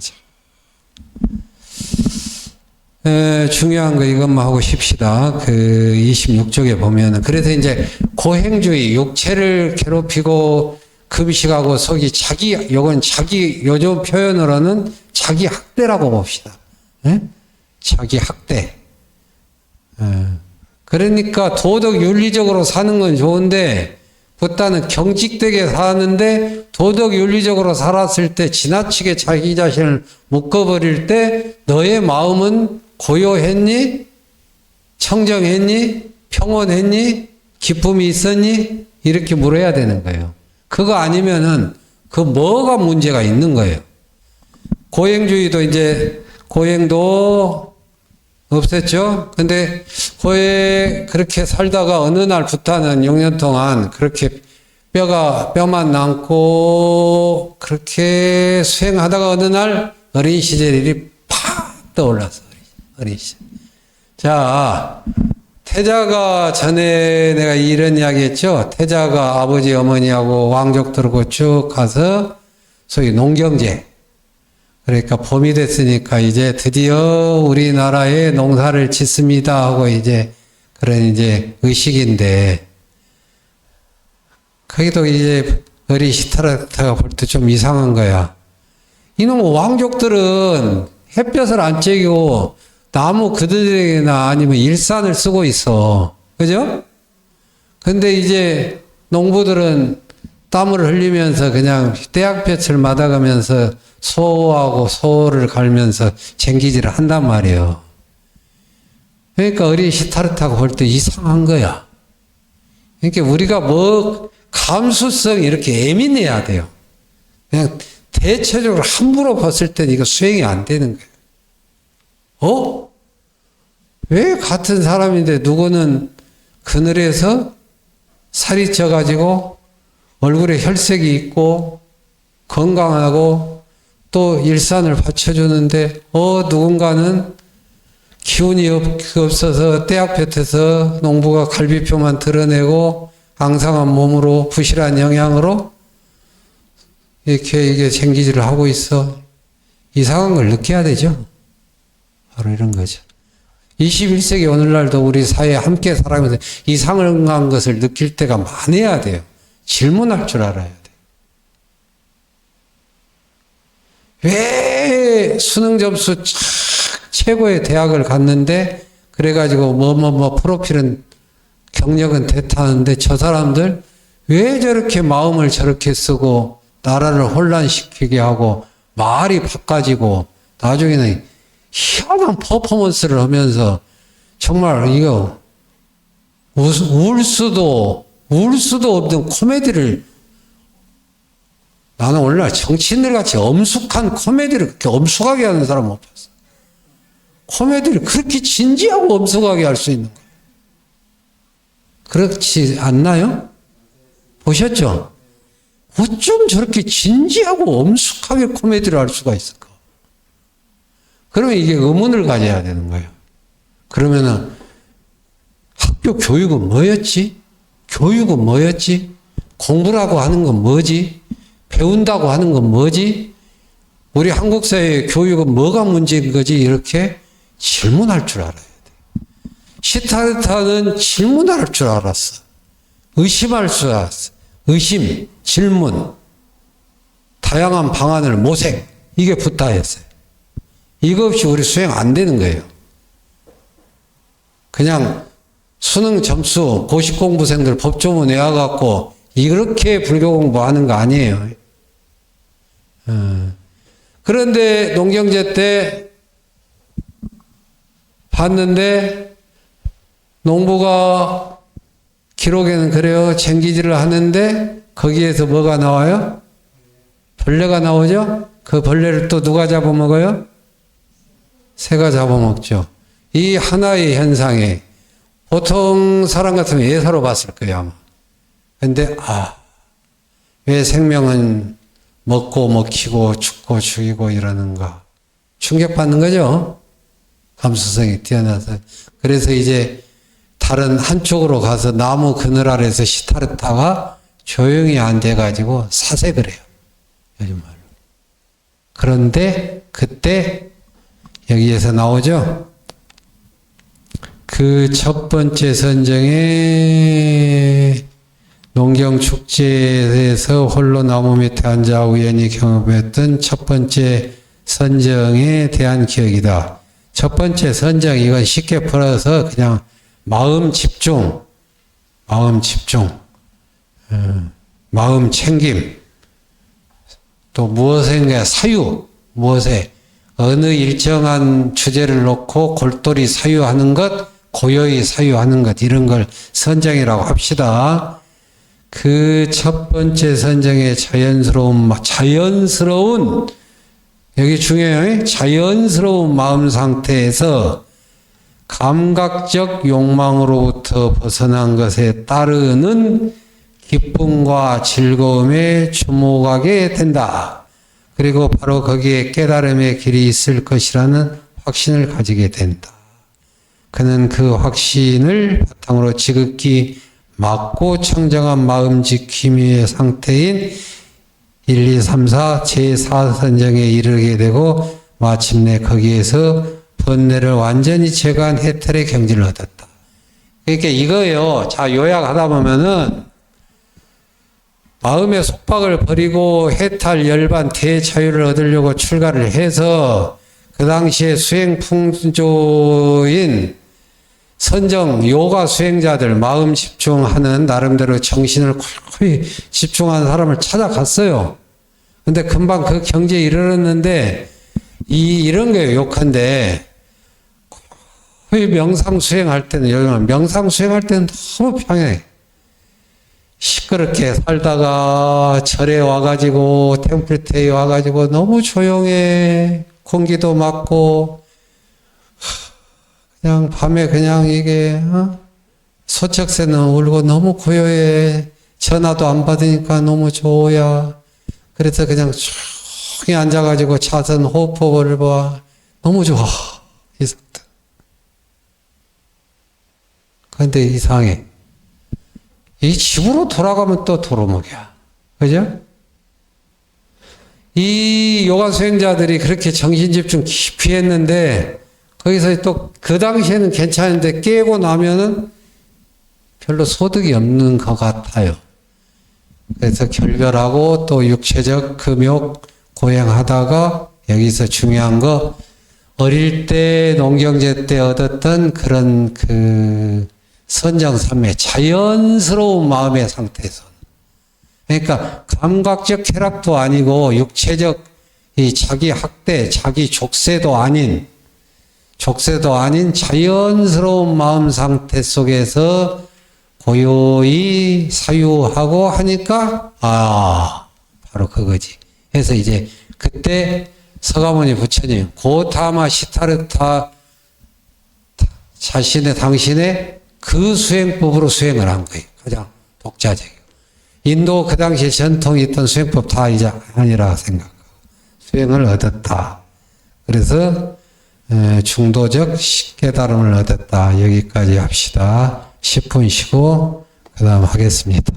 중요한 거 이것만 하고 쉽시다. 그 26쪽에 보면은 그래서 이제 고행주의, 육체를 괴롭히고 금식하고 속이 요건 요즘 표현으로는 자기 학대라고 봅시다. 예? 자기 학대. 그러니까 도덕 윤리적으로 사는 건 좋은데 붓다는 경직되게 사는데 도덕 윤리적으로 살았을 때 지나치게 자기 자신을 묶어버릴 때 너의 마음은 고요했니? 청정했니? 평온했니? 기쁨이 있었니? 이렇게 물어야 되는 거예요. 그거 아니면은 그 뭐가 문제가 있는 거예요. 고행주의도 이제 고행도 없앴죠. 근데 그렇게 살다가 어느 날 부타는 6년 동안 그렇게 뼈만 남고 그렇게 수행하다가 어느 날 어린 시절이 팍 떠올랐어. 어린 시절. 자, 태자가 전에 내가 이런 이야기 했죠. 태자가 아버지 어머니하고 왕족들하고 쭉 가서 소위 농경제. 그러니까 봄이 됐으니까 이제 드디어 우리나라에 농사를 짓습니다 하고 이제 그런 이제 의식인데 거기도 이제 어린 시타르타가 볼 때 좀 이상한 거야. 이놈 왕족들은 햇볕을 안 쬐고 나무 그늘이나 아니면 일산을 쓰고 있어. 그죠? 근데 이제 농부들은 땀을 흘리면서 그냥 태양볕을 맞아가면서 소하고 소를 갈면서 쟁기질을 한단 말이에요. 그러니까 어린 시타르타가 볼 때 이상한 거야. 그러니까 우리가 뭐 감수성이 이렇게 예민해야 돼요. 그냥 대체적으로 함부로 봤을 때 이거 수행이 안 되는 거예요. 왜 같은 사람인데 누구는 그늘에서 살이 쪄가지고 얼굴에 혈색이 있고 건강하고 또 일산을 받쳐주는데 누군가는 기운이 없어서 떼약볕에서 농부가 갈비뼈만 드러내고 앙상한 몸으로 부실한 영양으로 이렇게 이게 생기질을 하고 있어. 이상한 걸 느껴야 되죠. 바로 이런 거죠. 21세기 오늘날도 우리 사회에 함께 살아가면서 이상한 것을 느낄 때가 많아야 돼요. 질문할 줄 알아야 돼. 왜 수능 점수 최고의 대학을 갔는데 그래가지고 프로필은 경력은 대타하는데 저 사람들 왜 저렇게 마음을 저렇게 쓰고 나라를 혼란시키게 하고 말이 바꿔지고 나중에는 희한한 퍼포먼스를 하면서 정말 이거 울 수도 없는 코미디를 나는 오늘날 정치인들 같이 엄숙한 코미디를 그렇게 엄숙하게 하는 사람 못 봤어. 코미디를 그렇게 진지하고 엄숙하게 할 수 있는 거예요. 그렇지 않나요? 보셨죠? 어쩜 저렇게 진지하고 엄숙하게 코미디를 할 수가 있을까? 그러면 이게 의문을 가져야 되는 거예요. 그러면은 학교 교육은 뭐였지? 교육은 뭐였지? 공부라고 하는 건 뭐지? 배운다고 하는 건 뭐지? 우리 한국 사회의 교육은 뭐가 문제인 거지? 이렇게 질문할 줄 알아야 돼. 시타르타는 질문할 줄 알았어. 의심할 줄 알았어. 의심, 질문, 다양한 방안을 모색. 이게 붓다였어요. 이거 없이 우리 수행 안 되는 거예요. 그냥 수능 점수, 고시 공부생들 법조문 외워갖고 이렇게 불교 공부하는 거 아니에요. 그런데 농경제 때 봤는데 농부가 기록에는 그래요. 쟁기질을 하는데 거기에서 뭐가 나와요? 벌레가 나오죠? 그 벌레를 또 누가 잡아먹어요? 새가 잡아먹죠. 이 하나의 현상에 보통 사람 같으면 예사로 봤을 거예요, 아마. 근데, 왜 생명은 먹고 먹히고 죽고 죽이고 이러는가. 충격받는 거죠. 감수성이 뛰어나서. 그래서 이제 다른 한쪽으로 가서 나무 그늘 아래서 시타르타가 조용히 앉아가지고 사색을 해요. 요즘 말로. 그런데 그때 여기에서 나오죠. 그 첫 번째 선정에 농경축제에서 홀로 나무 밑에 앉아 우연히 경험했던 첫 번째 선정에 대한 기억이다. 첫 번째 선정, 이건 쉽게 풀어서 그냥 마음 집중, 마음 챙김, 또 무엇인가 사유, 무엇에 어느 일정한 주제를 놓고 골똘히 사유하는 것, 고요히 사유하는 것, 이런 걸 선정이라고 합시다. 그 첫 번째 선정의 자연스러운, 여기 중요해요. 자연스러운 마음 상태에서 감각적 욕망으로부터 벗어난 것에 따르는 기쁨과 즐거움에 주목하게 된다. 그리고 바로 거기에 깨달음의 길이 있을 것이라는 확신을 가지게 된다. 그는 그 확신을 바탕으로 지극히 맑고 청정한 마음 지킴이의 상태인 1, 2, 3, 4 제4선정에 이르게 되고 마침내 거기에서 번뇌를 완전히 제거한 해탈의 경지를 얻었다. 그러니까 이거예요. 자, 요약하다 보면은 마음의 속박을 버리고 해탈, 열반, 대자유를 얻으려고 출가를 해서 그 당시에 수행 풍조인 선정, 요가 수행자들, 마음 집중하는 나름대로 정신을 콜콜이 집중하는 사람을 찾아갔어요. 근데 금방 그 경지에 이르렀는데 이런 거예요. 욕한데 거의 명상 수행할 때는 너무 평해. 시끄럽게 살다가 절에 와가지고 템플테에 와가지고 너무 조용해. 공기도 맑고 그냥 밤에 그냥 이게 소쩍새는 울고 너무 고요해. 전화도 안 받으니까 너무 좋아야. 그래서 그냥 조용히 앉아가지고 자선 호흡법을 봐. 너무 좋아. 이 상태. 그런데 이상해. 이 집으로 돌아가면 또 도루묵이야. 그죠? 이 요가 수행자들이 그렇게 정신집중 깊이 했는데 거기서 또 그 당시에는 괜찮은데 깨고 나면은 별로 소득이 없는 것 같아요. 그래서 결별하고 또 육체적 금욕 고행하다가 여기서 중요한 거 어릴 때 농경제 때 얻었던 그런 그 선정삼매 자연스러운 마음의 상태에서 그러니까 감각적 쾌락도 아니고 육체적 이 자기 학대, 자기 족쇄도 아닌 자연스러운 마음 상태 속에서 고요히 사유하고 하니까 바로 그거지. 그래서 이제 그때 서가모니 부처님 고타마 시타르타 당신의 그 수행법으로 수행을 한 거예요. 가장 독자적이고. 인도 그 당시에 전통이 있던 수행법 다 이제 아니라 생각하고 수행을 얻었다. 그래서 중도적 깨달음을 얻었다. 여기까지 합시다. 10분 쉬고 그 다음 하겠습니다.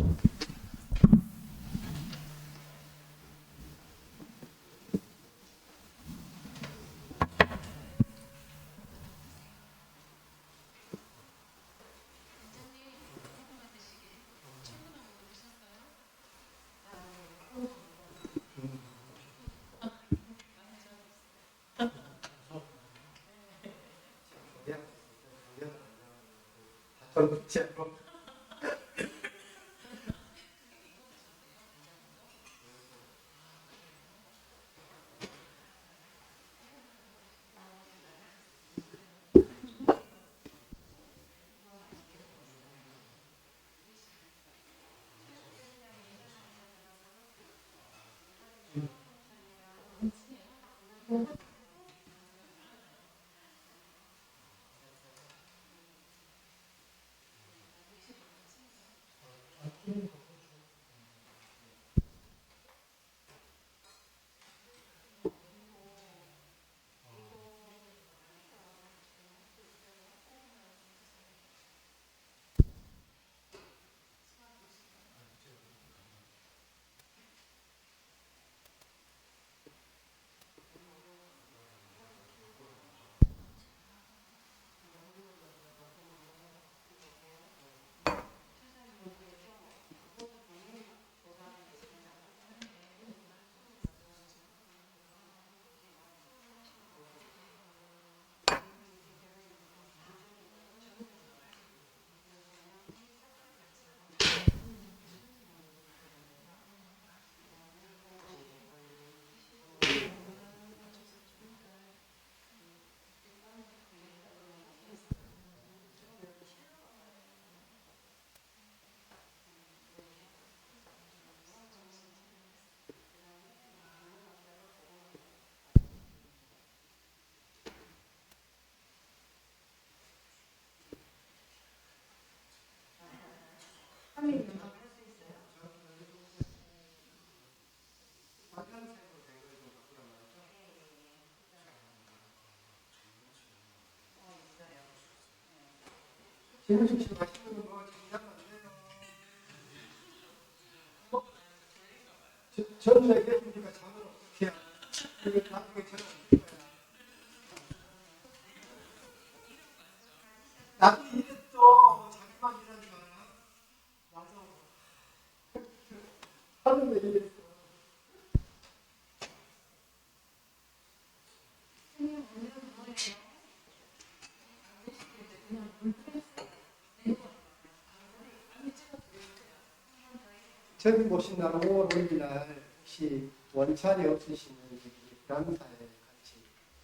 저기 보신 날 5월 5일 날 혹시 원찰이 없으시면 불암사에 같이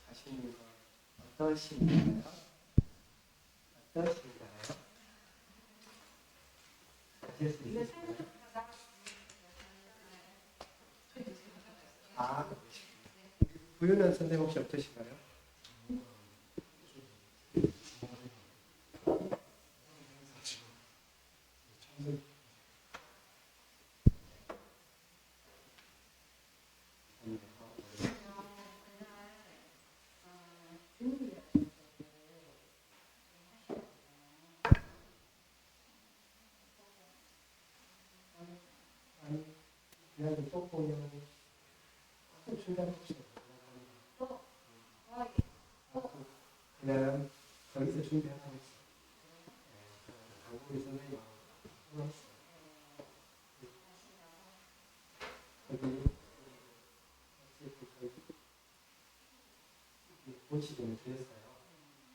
가시는 거 어떠신가요? 어떠신가요? 가실 수 있으신가요? 부유는 선생님 혹시 어떠신가요? 그냥 또 보면 그냥 거기서 준비하고 있어. 강국이 선생님 거기 본시 좀 드렸어요.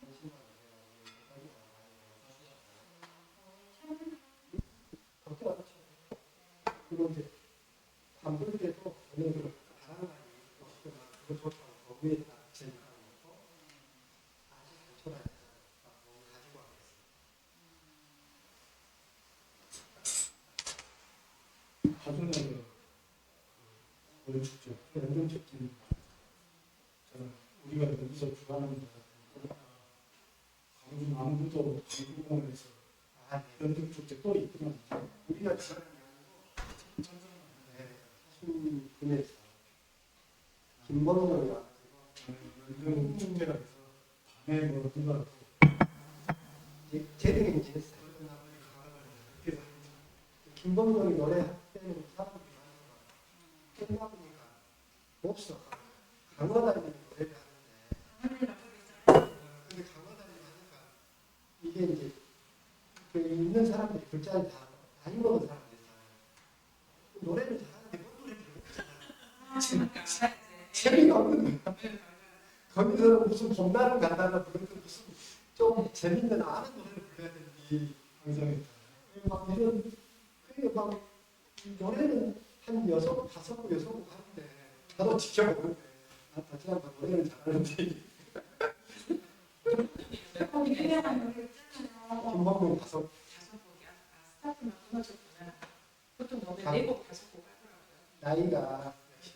30만 원. 또 이제 밤불 때도 어느 그 다른 말이 그거 좋다고 거기에다 제기하는 것도 아주 초라해서 가지고 가겠습니다. 하준의 월 축제, 연중 축제는 저는 우리가 여기서 주관하는 거 광주 남부도 광주공원에서 연중 축제 또 있구나. 우리가 지금 신군에서 김범용이가 연중 축제라 해서 밤에 뭐 누가 재등에 지냈어요. 김범용이 노래할 때는 사람들이 많이 끝나보니까 없어. 강화다니는 노래를 하는데 근데 강화다니는 하니까 이게 이제 그 있는 사람들이 글자를 다 많이 먹은 사람들이잖아요. 노래를 잘하는데 뭔 노래를 부르잖아. 재미가 없는 거야. 거기서는 무슨 봄날을 간다나 그런 무슨 좀 재밌는 아는 노래를 불러야 되는지 항상 막 이런 그게 막 노래는 한 여섯 다섯 곡 여섯 곡 하는데 나도 지켜보는데 나 다시 한번 노래를 잘하는데 김범용 다섯 나이가 역시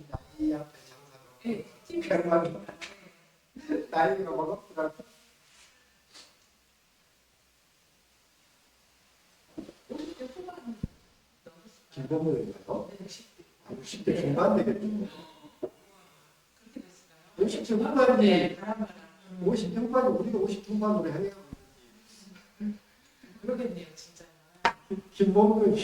나이 앞에 장사도 백만 나이가 먹었더라. 김범용인가요? 60대 중반 되겠죠. 50대 후반이 50대 후반이 우리가 50 중반으로 향해 가고 그러겠네요, 진짜. 김범용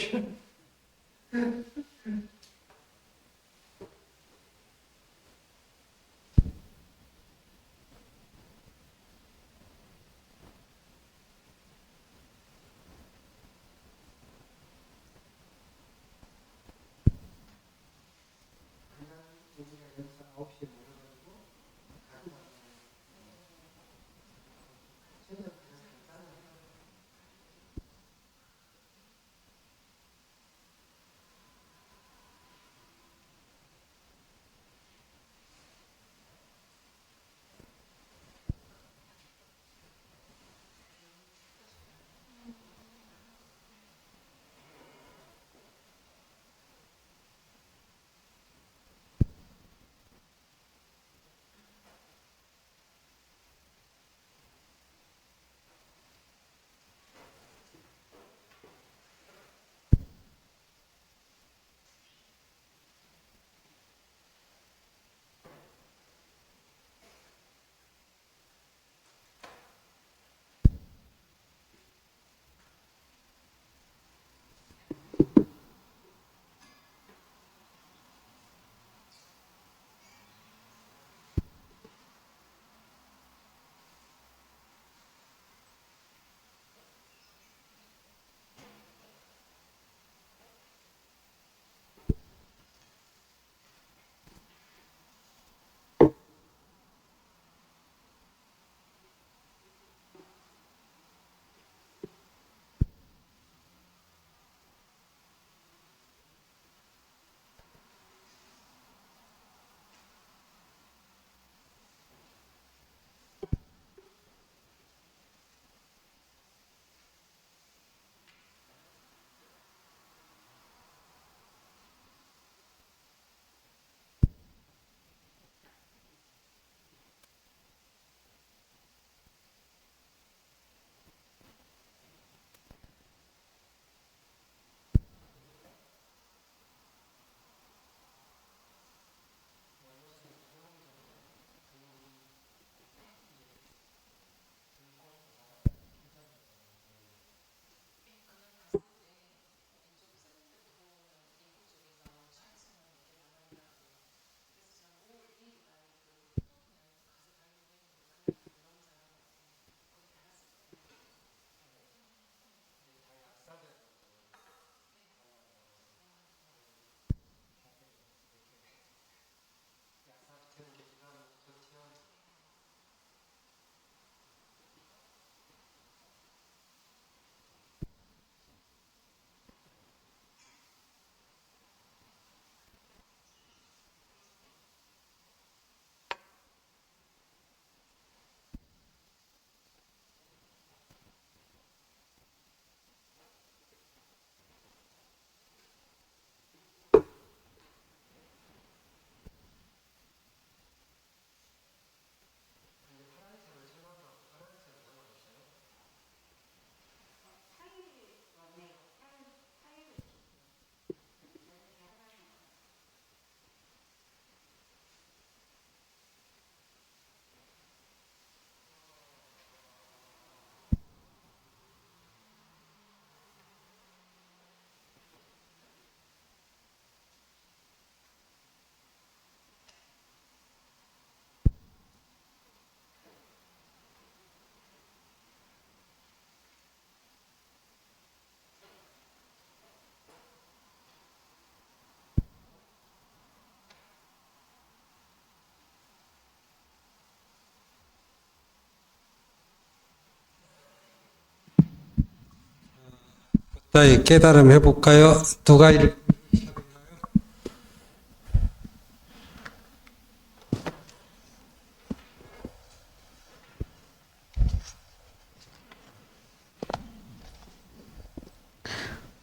자, 깨달음 해볼까요? 누가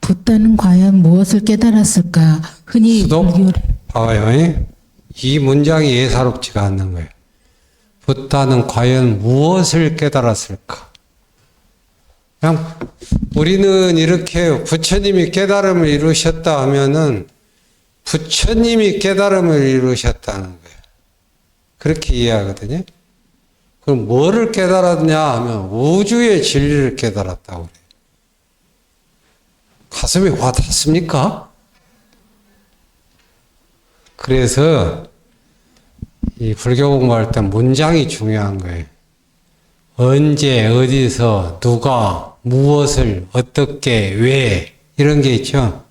붓다는 과연 무엇을 깨달았을까? 흔히 수도? 불교를 봐요. 이 문장이 예사롭지가 않는 거예요. 붓다는 과연 무엇을 깨달았을까? 그냥 우리는 이렇게 부처님이 깨달음을 이루셨다 하면은 부처님이 깨달음을 이루셨다는 거예요. 그렇게 이해하거든요. 그럼 뭐를 깨달았냐 하면 우주의 진리를 깨달았다고 그래요. 가슴에 와 닿습니까? 그래서 이 불교 공부할 때 문장이 중요한 거예요. 언제, 어디서, 누가, 무엇을, 어떻게, 왜 이런 게 있죠.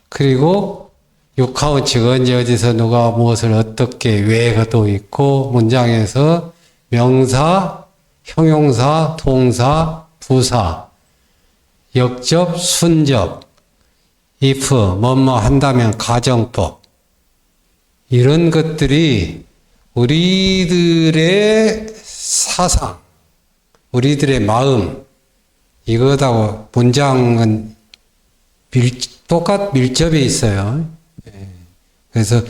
그리고 육하원칙 언제, 어디서, 누가, 무엇을, 어떻게, 왜가도 있고 문장에서 명사, 형용사, 동사, 부사, 역접, 순접, if, 뭐뭐 한다면 가정법 이런 것들이 우리들의 사상, 우리들의 마음 이거하고 문장은 똑같 밀접해 있어요. 그래서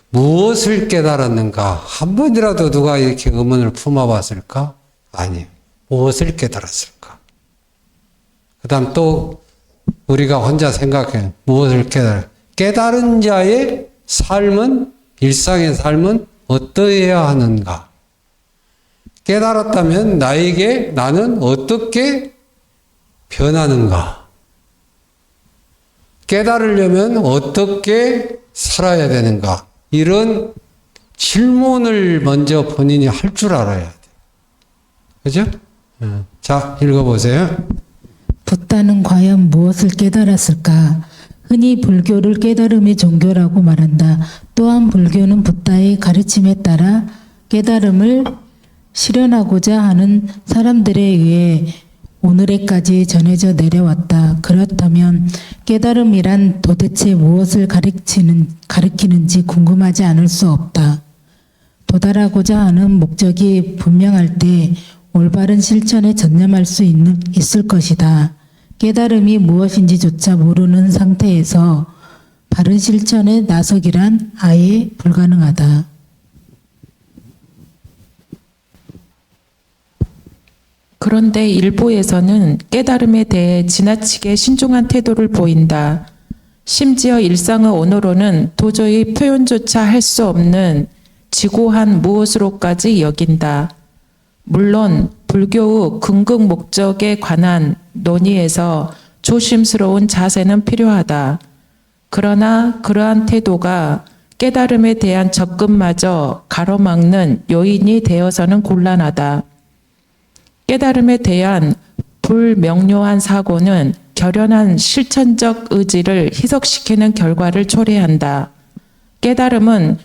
무엇을 깨달았는가 한 번이라도 누가 이렇게 의문을 품어봤을까? 아니에요. 무엇을 깨달았을까? 그 다음 또 우리가 혼자 생각해 무엇을 깨달은 자의 삶은 일상의 삶은 어떠해야 하는가? 깨달았다면 나에게 나는 어떻게 변하는가? 깨달으려면 어떻게 살아야 되는가? 이런 질문을 먼저 본인이 할 줄 알아야 돼. 그죠? 자, 읽어보세요. 붓다는 과연 무엇을 깨달았을까? 흔히 불교를 깨달음의 종교라고 말한다. 또한 불교는 붓다의 가르침에 따라 깨달음을 실현하고자 하는 사람들에 의해 오늘에까지 전해져 내려왔다. 그렇다면 깨달음이란 도대체 무엇을 가리키는지 궁금하지 않을 수 없다. 도달하고자 하는 목적이 분명할 때 올바른 실천에 전념할 수 있을 것이다. 깨달음이 무엇인지조차 모르는 상태에서 바른 실천에 나서기란 아예 불가능하다. 그런데 일부에서는 깨달음에 대해 지나치게 신중한 태도를 보인다. 심지어 일상의 언어로는 도저히 표현조차 할 수 없는 지고한 무엇으로까지 여긴다. 물론 불교의 근극 목적에 관한 논의에서 조심스러운 자세는 필요하다. 그러나 그러한 태도가 깨달음에 대한 접근마저 가로막는 요인이 되어서는 곤란하다. 깨달음에 대한 불명료한 사고는 결연한 실천적 의지를 희석시키는 결과를 초래한다. 깨달음은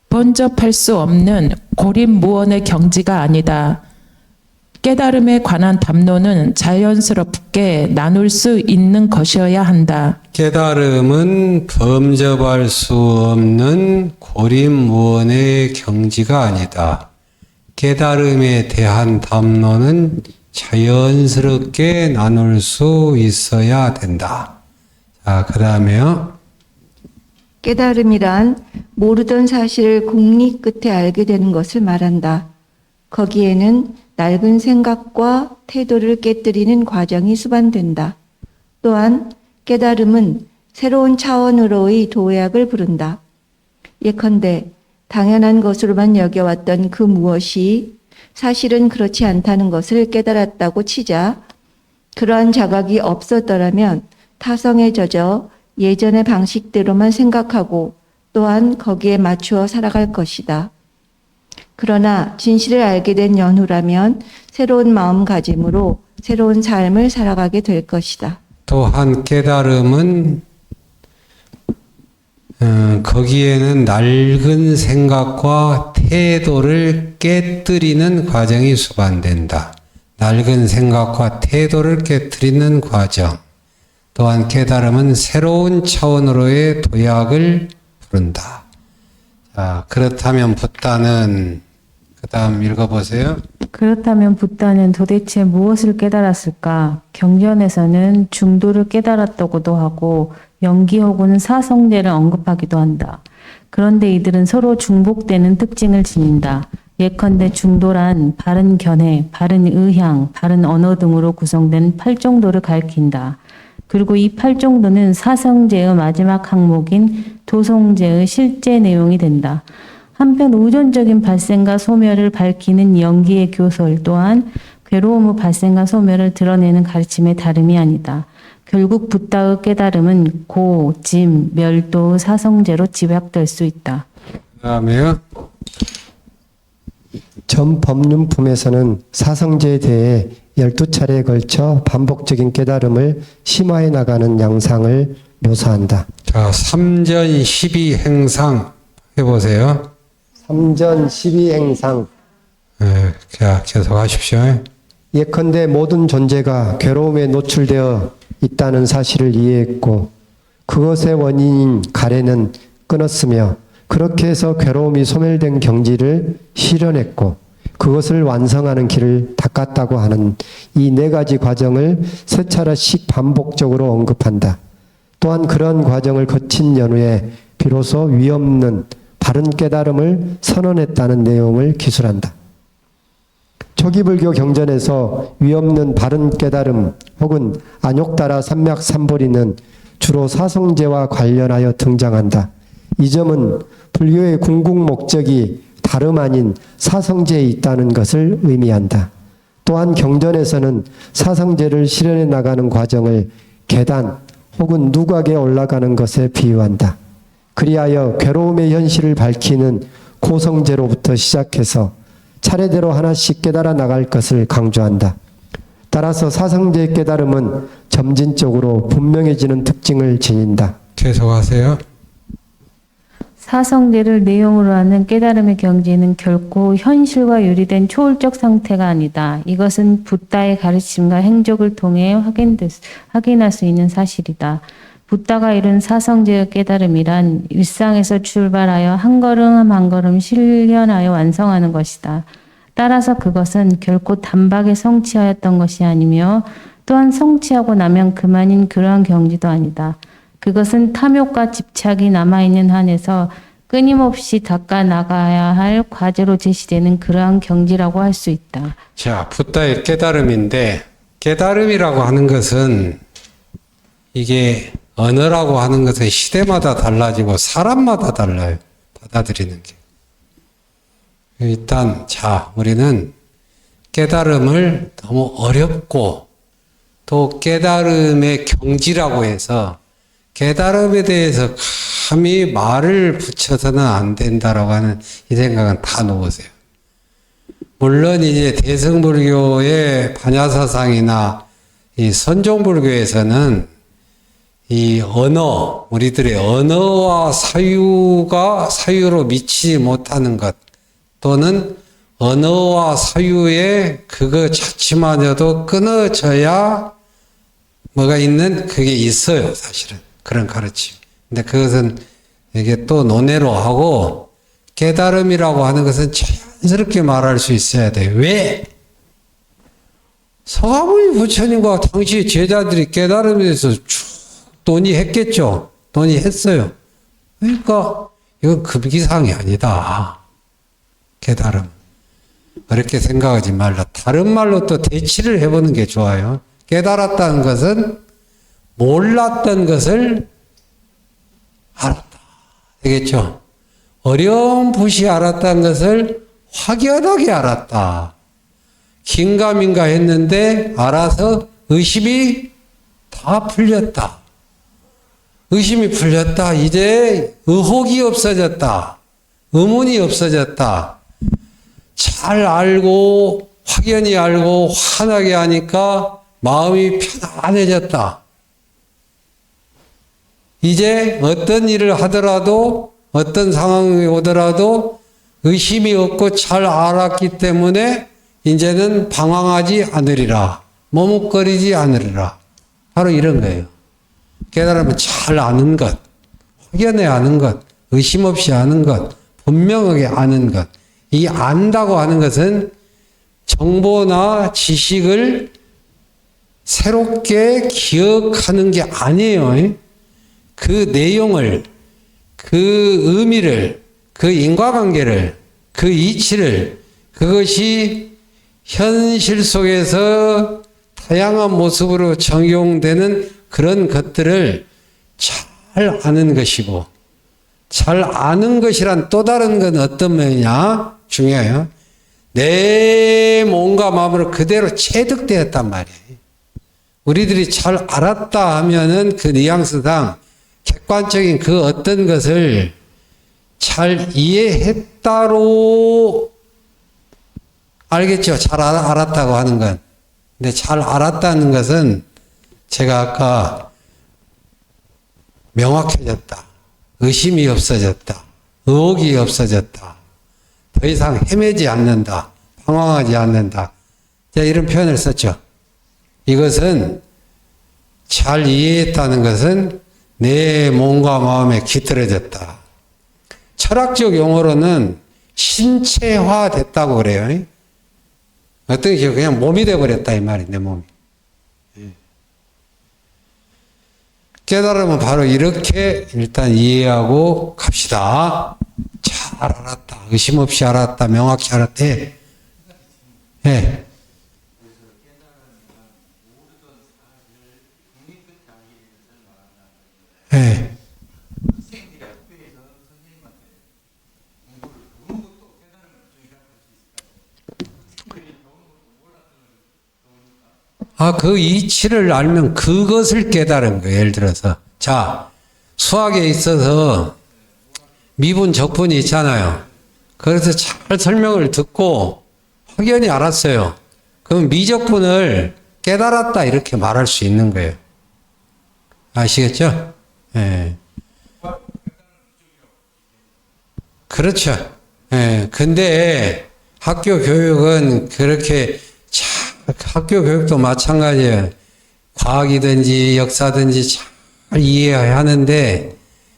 번접할 수 없는 고립무원의 경지가 아니다. 깨달음에 관한 담론은 자연스럽게 나눌 수 있는 것이어야 한다. 깨달음은 범접할 수 없는 고립무원의 경지가 아니다. 깨달음에 대한 담론은 자연스럽게 나눌 수 있어야 된다. 자, 그 다음에요. 깨달음이란 모르던 사실을 공리 끝에 알게 되는 것을 말한다. 거기에는 낡은 생각과 태도를 깨뜨리는 과정이 수반된다. 또한 깨달음은 새로운 차원으로의 도약을 부른다. 예컨대 당연한 것으로만 여겨왔던 그 무엇이 사실은 그렇지 않다는 것을 깨달았다고 치자 그러한 자각이 없었더라면 타성에 젖어 예전의 방식대로만 생각하고 또한 거기에 맞추어 살아갈 것이다. 그러나 진실을 알게 된 연후라면 새로운 마음가짐으로 새로운 삶을 살아가게 될 것이다. 또한 깨달음은 거기에는 낡은 생각과 태도를 깨뜨리는 과정이 수반된다. 낡은 생각과 태도를 깨뜨리는 과정. 또한 깨달음은 새로운 차원으로의 도약을 부른다. 자, 그렇다면 붓다는 그 다음 읽어보세요. 그렇다면 붓다는 도대체 무엇을 깨달았을까? 경전에서는 중도를 깨달았다고도 하고 연기 혹은 사성제를 언급하기도 한다. 그런데 이들은 서로 중복되는 특징을 지닌다. 예컨대 중도란 바른 견해, 바른 의향, 바른 언어 등으로 구성된 8정도를 가리킨다. 그리고 이 8정도는 사성제의 마지막 항목인 도성제의 실제 내용이 된다. 한편 의존적인 발생과 소멸을 밝히는 연기의 교설 또한 괴로움의 발생과 소멸을 드러내는 가르침의 다름이 아니다. 결국 붓다의 깨달음은 고, 짐, 멸도의 사성제로 집약될 수 있다. 그 다음에요. 전 법륜품에서는 사성제에 대해 12차례에 걸쳐 반복적인 깨달음을 심화해 나가는 양상을 묘사한다. 자, 3전 12행상 해보세요. 3전 12행상. 자, 계속 하십시오. 예컨대 모든 존재가 괴로움에 노출되어 있다는 사실을 이해했고 그것의 원인인 가래는 끊었으며 그렇게 해서 괴로움이 소멸된 경지를 실현했고 그것을 완성하는 길을 닦았다고 하는 이 4가지 과정을 3차례씩 반복적으로 언급한다. 또한 그런 과정을 거친 연후에 비로소 위없는 바른 깨달음을 선언했다는 내용을 기술한다. 초기 불교 경전에서 위없는 바른 깨달음 혹은 안욕다라 삼맥삼보리는 주로 사성제와 관련하여 등장한다. 이 점은 불교의 궁극 목적이 다름 아닌 사성제에 있다는 것을 의미한다. 또한 경전에서는 사성제를 실현해 나가는 과정을 계단 혹은 누각에 올라가는 것에 비유한다. 그리하여 괴로움의 현실을 밝히는 고성제로부터 시작해서 차례대로 하나씩 깨달아 나갈 것을 강조한다. 따라서 사성제의 깨달음은 점진적으로 분명해지는 특징을 지닌다. 계속하세요. 사성제를 내용으로 하는 깨달음의 경지는 결코 현실과 유리된 초월적 상태가 아니다. 이것은 붓다의 가르침과 행적을 통해 확인할 수 있는 사실이다. 붓다가 이룬 사성제의 깨달음이란 일상에서 출발하여 한 걸음 한 걸음 실현하여 완성하는 것이다. 따라서 그것은 결코 단박에 성취하였던 것이 아니며 또한 성취하고 나면 그만인 그러한 경지도 아니다. 그것은 탐욕과 집착이 남아있는 한에서 끊임없이 닦아 나가야 할 과제로 제시되는 그러한 경지라고 할 수 있다. 자, 붓다의 깨달음인데 깨달음이라고 하는 것은 이게 언어라고 하는 것은 시대마다 달라지고 사람마다 달라요. 받아들이는 게. 일단 자, 우리는 깨달음을 너무 어렵고 또 깨달음의 경지라고 해서 깨달음에 대해서 감히 말을 붙여서는 안 된다라고 하는 이 생각은 다 놓으세요. 물론 이제 대승불교의 반야사상이나 이 선종불교에서는 이 언어, 우리들의 언어와 사유로 미치지 못하는 것 또는 언어와 사유에 그거 자체마저도 끊어져야 뭐가 있는 그게 있어요, 사실은. 그런 가르침. 근데 그것은 이게 또 논외로 하고 깨달음이라고 하는 것은 자연스럽게 말할 수 있어야 돼요. 왜? 서가모니 부처님과 당시 제자들이 깨달음에 대해서 쭉 논의했겠죠. 논의했어요. 그러니까 이건 급기상이 아니다. 깨달음. 그렇게 생각하지 말라. 다른 말로 또 대치를 해보는 게 좋아요. 깨달았다는 것은 몰랐던 것을 알았다. 되겠죠? 어렴풋이 알았다는 것을 확연하게 알았다. 긴가민가 했는데 알아서 의심이 다 풀렸다. 의심이 풀렸다. 이제 의혹이 없어졌다. 의문이 없어졌다. 잘 알고 확연히 알고 환하게 하니까 마음이 편안해졌다. 이제 어떤 일을 하더라도 어떤 상황이 오더라도 의심이 없고 잘 알았기 때문에 이제는 방황하지 않으리라. 머뭇거리지 않으리라. 바로 이런 거예요. 깨달으면 잘 아는 것, 확연히 아는 것, 의심 없이 아는 것, 분명하게 아는 것. 이 안다고 하는 것은 정보나 지식을 새롭게 기억하는 게 아니에요. 그 내용을, 그 의미를, 그 인과관계를, 그 이치를, 그것이 현실 속에서 다양한 모습으로 적용되는 그런 것들을 잘 아는 것이고, 잘 아는 것이란 또 다른 건 어떤 면이냐? 중요해요. 내 몸과 마음으로 그대로 체득되었단 말이에요. 우리들이 잘 알았다 하면은 그 뉘앙스상 객관적인 그 어떤 것을 잘 이해했다로 알겠죠? 잘 알았다고 하는 건. 근데 잘 알았다는 것은 제가 아까 명확해졌다. 의심이 없어졌다. 의혹이 없어졌다. 더 이상 헤매지 않는다. 방황하지 않는다. 자, 이런 표현을 썼죠. 이것은 잘 이해했다는 것은 내 몸과 마음에 깃들어졌다. 철학적 용어로는 신체화 됐다고 그래요. 어떤 게 그냥 몸이 돼버렸다 이 말이 내 몸이. 깨달으면 바로 이렇게 일단 이해하고 갑시다. 잘 알았다. 의심 없이 알았다. 명확히 알았다. 예. 예. 그 이치를 알면 그것을 깨달은 거예요. 예를 들어서. 자, 수학에 있어서 미분, 적분이 있잖아요. 그래서 잘 설명을 듣고 확연히 알았어요. 그럼 미적분을 깨달았다 이렇게 말할 수 있는 거예요. 아시겠죠? 예. 그렇죠. 예. 근데 학교 교육은 그렇게 학교 교육도 마찬가지예요. 과학이든지 역사든지 잘 이해해야 하는데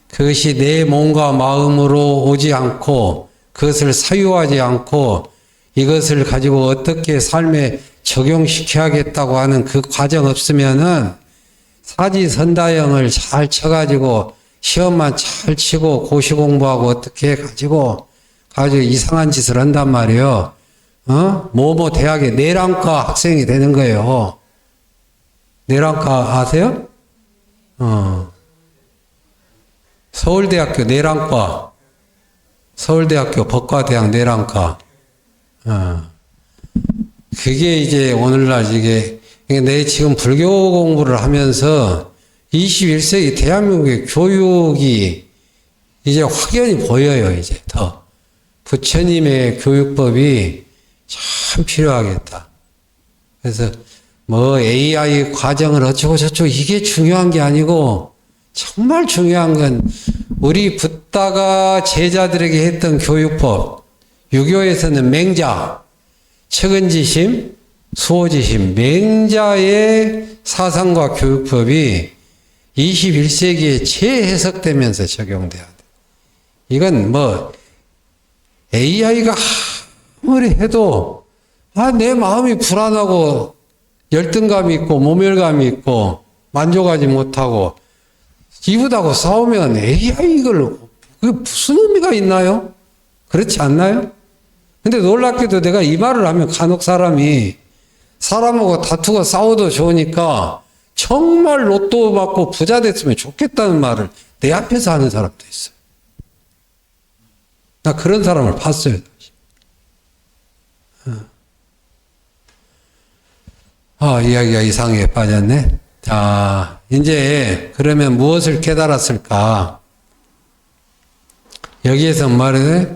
그것이 내 몸과 마음으로 오지 않고 그것을 사유하지 않고 이것을 가지고 어떻게 삶에 적용시켜야겠다고 하는 그 과정 없으면은 사지선다형을 잘 쳐가지고 시험만 잘 치고 고시 공부하고 어떻게 가지고 이상한 짓을 한단 말이에요. 뭐뭐 대학의 내랑과 학생이 되는 거예요. 내랑과 아세요? 서울대학교 내랑과, 서울대학교 법과대학 내랑과. 그게 이제 오늘날 이게 내 지금 불교 공부를 하면서 21세기 대한민국의 교육이 이제 확연히 보여요. 이제 더 부처님의 교육법이 참 필요하겠다. 그래서 뭐 AI 과정을 어쩌고 저쩌고 이게 중요한 게 아니고 정말 중요한 건 우리 붓다가 제자들에게 했던 교육법. 유교에서는 맹자, 측은지심, 수호지심, 맹자의 사상과 교육법이 21세기에 재해석되면서 적용돼야 돼. 이건 뭐 AI가 아무리 해도 내 마음이 불안하고 열등감이 있고 모멸감이 있고 만족하지 못하고 이보다고 싸우면 AI 이걸 그게 무슨 의미가 있나요? 그렇지 않나요? 근데 놀랍게도 내가 이 말을 하면 간혹 사람이 사람하고 다투고 싸워도 좋으니까 정말 로또 받고 부자 됐으면 좋겠다는 말을 내 앞에서 하는 사람도 있어요. 나 그런 사람을 봤어요. 이야기가 이상하게 빠졌네. 자, 이제 그러면 무엇을 깨달았을까? 여기에서 말해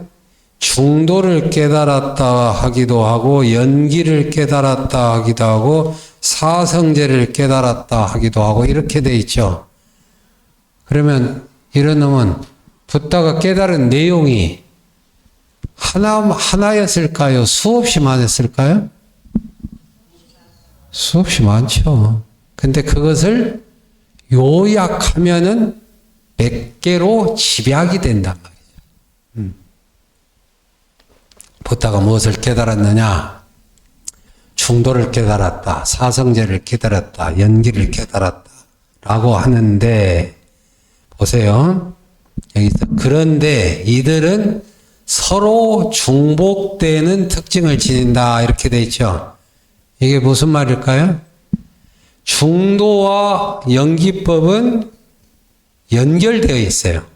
중도를 깨달았다 하기도 하고 연기를 깨달았다 하기도 하고 사성제를 깨달았다 하기도 하고 이렇게 돼 있죠. 그러면 이런 놈은 붓다가 깨달은 내용이 하나였을까요? 수없이 많았을까요? 수없이 많죠. 근데 그것을 요약하면은 몇 개로 집약이 된단 말이죠. 부다가 무엇을 깨달았느냐? 중도를 깨달았다. 사성제를 깨달았다. 연기를 깨달았다. 라고 하는데, 보세요. 여기서. 그런데 이들은 서로 중복되는 특징을 지닌다. 이렇게 돼 있죠. 이게 무슨 말일까요? 중도와 연기법은 연결되어 있어요.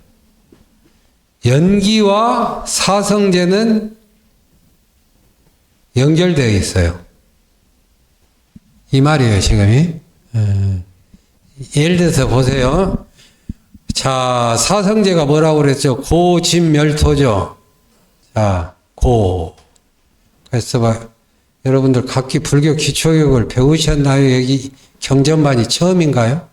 연기와 사성제는 연결되어 있어요. 이 말이에요, 지금이. 예를 들어서 보세요. 자, 사성제가 뭐라고 그랬죠? 고진멸토죠. 자, 고. 그래서 여러분들 각기 불교 기초교육을 배우셨나요? 여기 경전반이 처음인가요?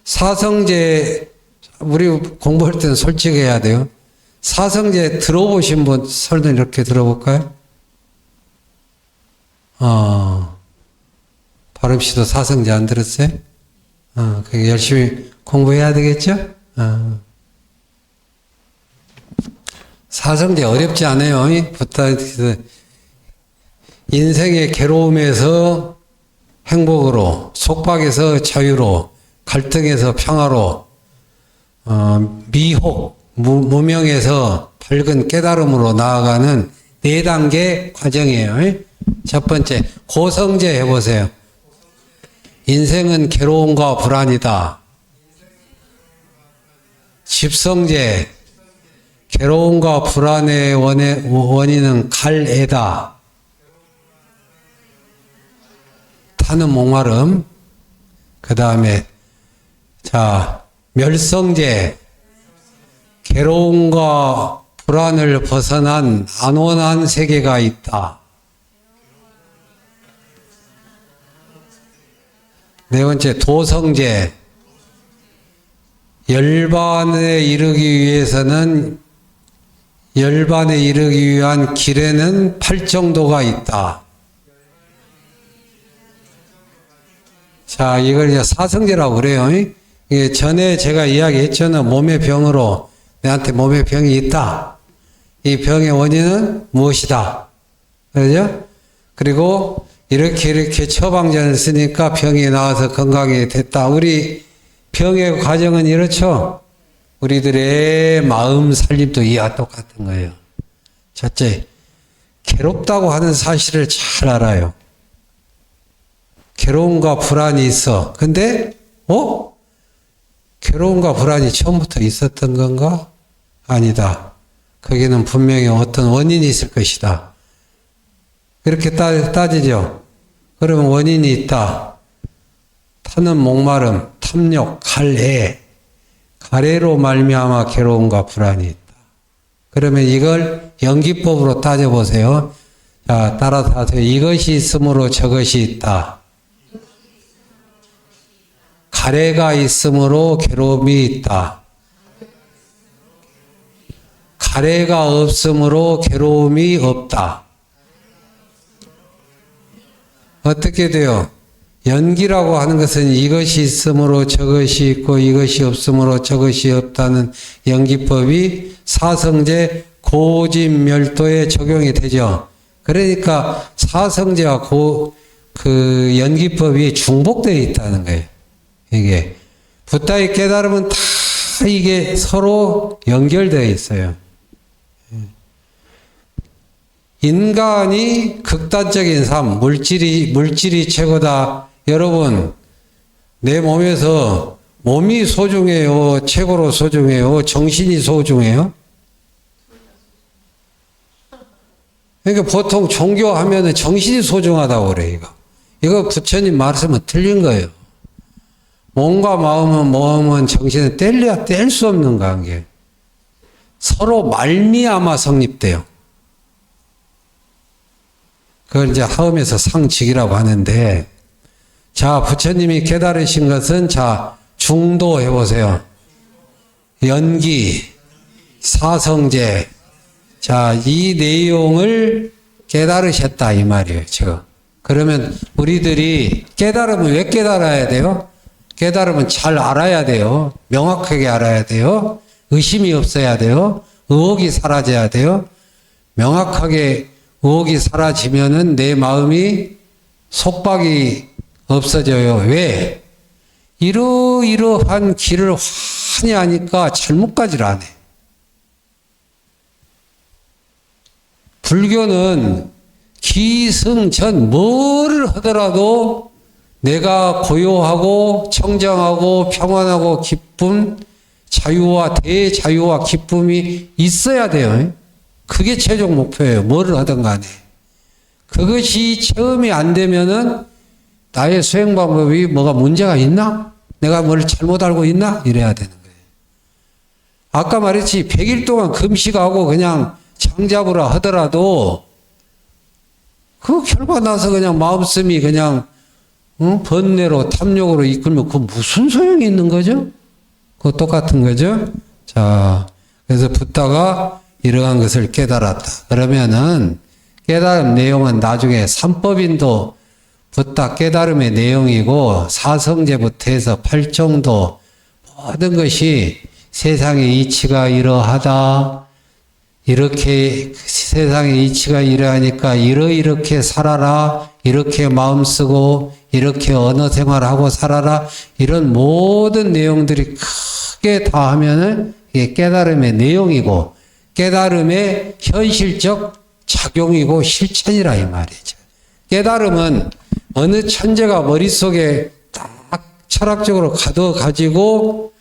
사성제, 우리 공부할 때는 솔직해야 돼요. 사성제 들어보신 분 설명 이렇게 들어볼까요? 바름씨도 사성제 안 들었어요? 그게 열심히 공부해야 되겠죠? 사성제 어렵지 않아요. 인생의 괴로움에서 행복으로, 속박에서 자유로, 갈등에서 평화로, 미혹, 무명에서 밝은 깨달음으로 나아가는 4단계 과정이에요. 첫 번째, 고성제 해보세요. 인생은 괴로움과 불안이다. 집성제, 괴로움과 불안의 원인은 갈애다. 타는 목마름. 그 다음에, 자, 멸성제, 괴로움과 불안을 벗어난 안온한 세계가 있다. 네 번째, 도성제, 열반에 이르기 위해서는 열반에 이르기 위한 길에는 팔정도가 있다. 자, 이걸 이제 사성제라고 그래요. 이게 전에 제가 이야기했잖아요. 몸의 병으로 내한테 몸의 병이 있다. 이 병의 원인은 무엇이다. 그러죠? 그리고 이렇게 처방전을 쓰니까 병이 나와서 건강이 됐다. 우리 병의 과정은 이렇죠. 우리들의 마음 살림도 이와 똑같은 거예요. 첫째, 괴롭다고 하는 사실을 잘 알아요. 괴로움과 불안이 있어. 근데 괴로움과 불안이 처음부터 있었던 건가? 아니다. 거기는 분명히 어떤 원인이 있을 것이다. 이렇게 따지죠. 그러면 원인이 있다. 타는 목마름, 탐욕, 갈애. 갈애로 말미암아 괴로움과 불안이 있다. 그러면 이걸 연기법으로 따져보세요. 자, 따라서 하세요. 이것이 있으므로 저것이 있다. 갈애가 있으므로 괴로움이 있다. 갈애가 없으므로 괴로움이 없다. 어떻게 돼요? 연기라고 하는 것은 이것이 있으므로 저것이 있고 이것이 없으므로 저것이 없다는 연기법이 사성제 고진멸도에 적용이 되죠. 그러니까 사성제와 그 연기법이 중복되어 있다는 거예요. 이게 붓다의 깨달음은 다 이게 서로 연결되어 있어요. 인간이 극단적인 삶, 물질이 최고다. 여러분, 내 몸에서 몸이 소중해요? 최고로 소중해요? 정신이 소중해요? 그러니까 보통 종교하면은 정신이 소중하다고 그래, 이거 부처님 말씀은 틀린 거예요. 몸과 마음은 정신은 뗄 수 없는 관계. 서로 말미암아 성립돼요. 그걸 이제 하음에서 상직이라고 하는데, 자, 부처님이 깨달으신 것은, 자, 중도 해보세요. 연기, 사성제, 자, 이 내용을 깨달으셨다 이 말이에요, 지금. 그러면 우리들이 깨달으면 왜 깨달아야 돼요? 깨달으면 잘 알아야 돼요. 명확하게 알아야 돼요. 의심이 없어야 돼요. 의혹이 사라져야 돼요. 명확하게 의혹이 사라지면은 내 마음이 속박이 없어져요. 왜? 이러이러한 길을 환히 하니까 잘못 가지를 안 해. 불교는 기승전 뭐를 하더라도 내가 고요하고 청정하고 평안하고 기쁨, 자유와 대자유와 기쁨이 있어야 돼요. 그게 최종 목표예요. 뭐를 하든 간에. 그것이 체험이 안 되면은 나의 수행 방법이 뭐가 문제가 있나? 내가 뭘 잘못 알고 있나? 이래야 되는 거예요. 아까 말했지 100일 동안 금식하고 그냥 장잡으라 하더라도 그 결과 나서 그냥 마음씀이 그냥 번뇌로 탐욕으로 이끌면 그 무슨 소용이 있는 거죠? 그거 똑같은 거죠? 자, 그래서 붓다가 이러한 것을 깨달았다. 그러면은 깨달은 내용은 나중에 삼법인도 붓다 깨달음의 내용이고 사성제부터 해서 팔정도 모든 것이 세상의 이치가 이러하다. 이렇게 세상의 이치가 이러하니까 이렇게 살아라. 이렇게 마음 쓰고 이렇게 언어 생활하고 살아라. 이런 모든 내용들이 크게 다 하면은 이게 깨달음의 내용이고 깨달음의 현실적 작용이고 실천이라 이 말이죠. 깨달음은 어느 천재가 머릿속에 딱 철학적으로 가둬가지고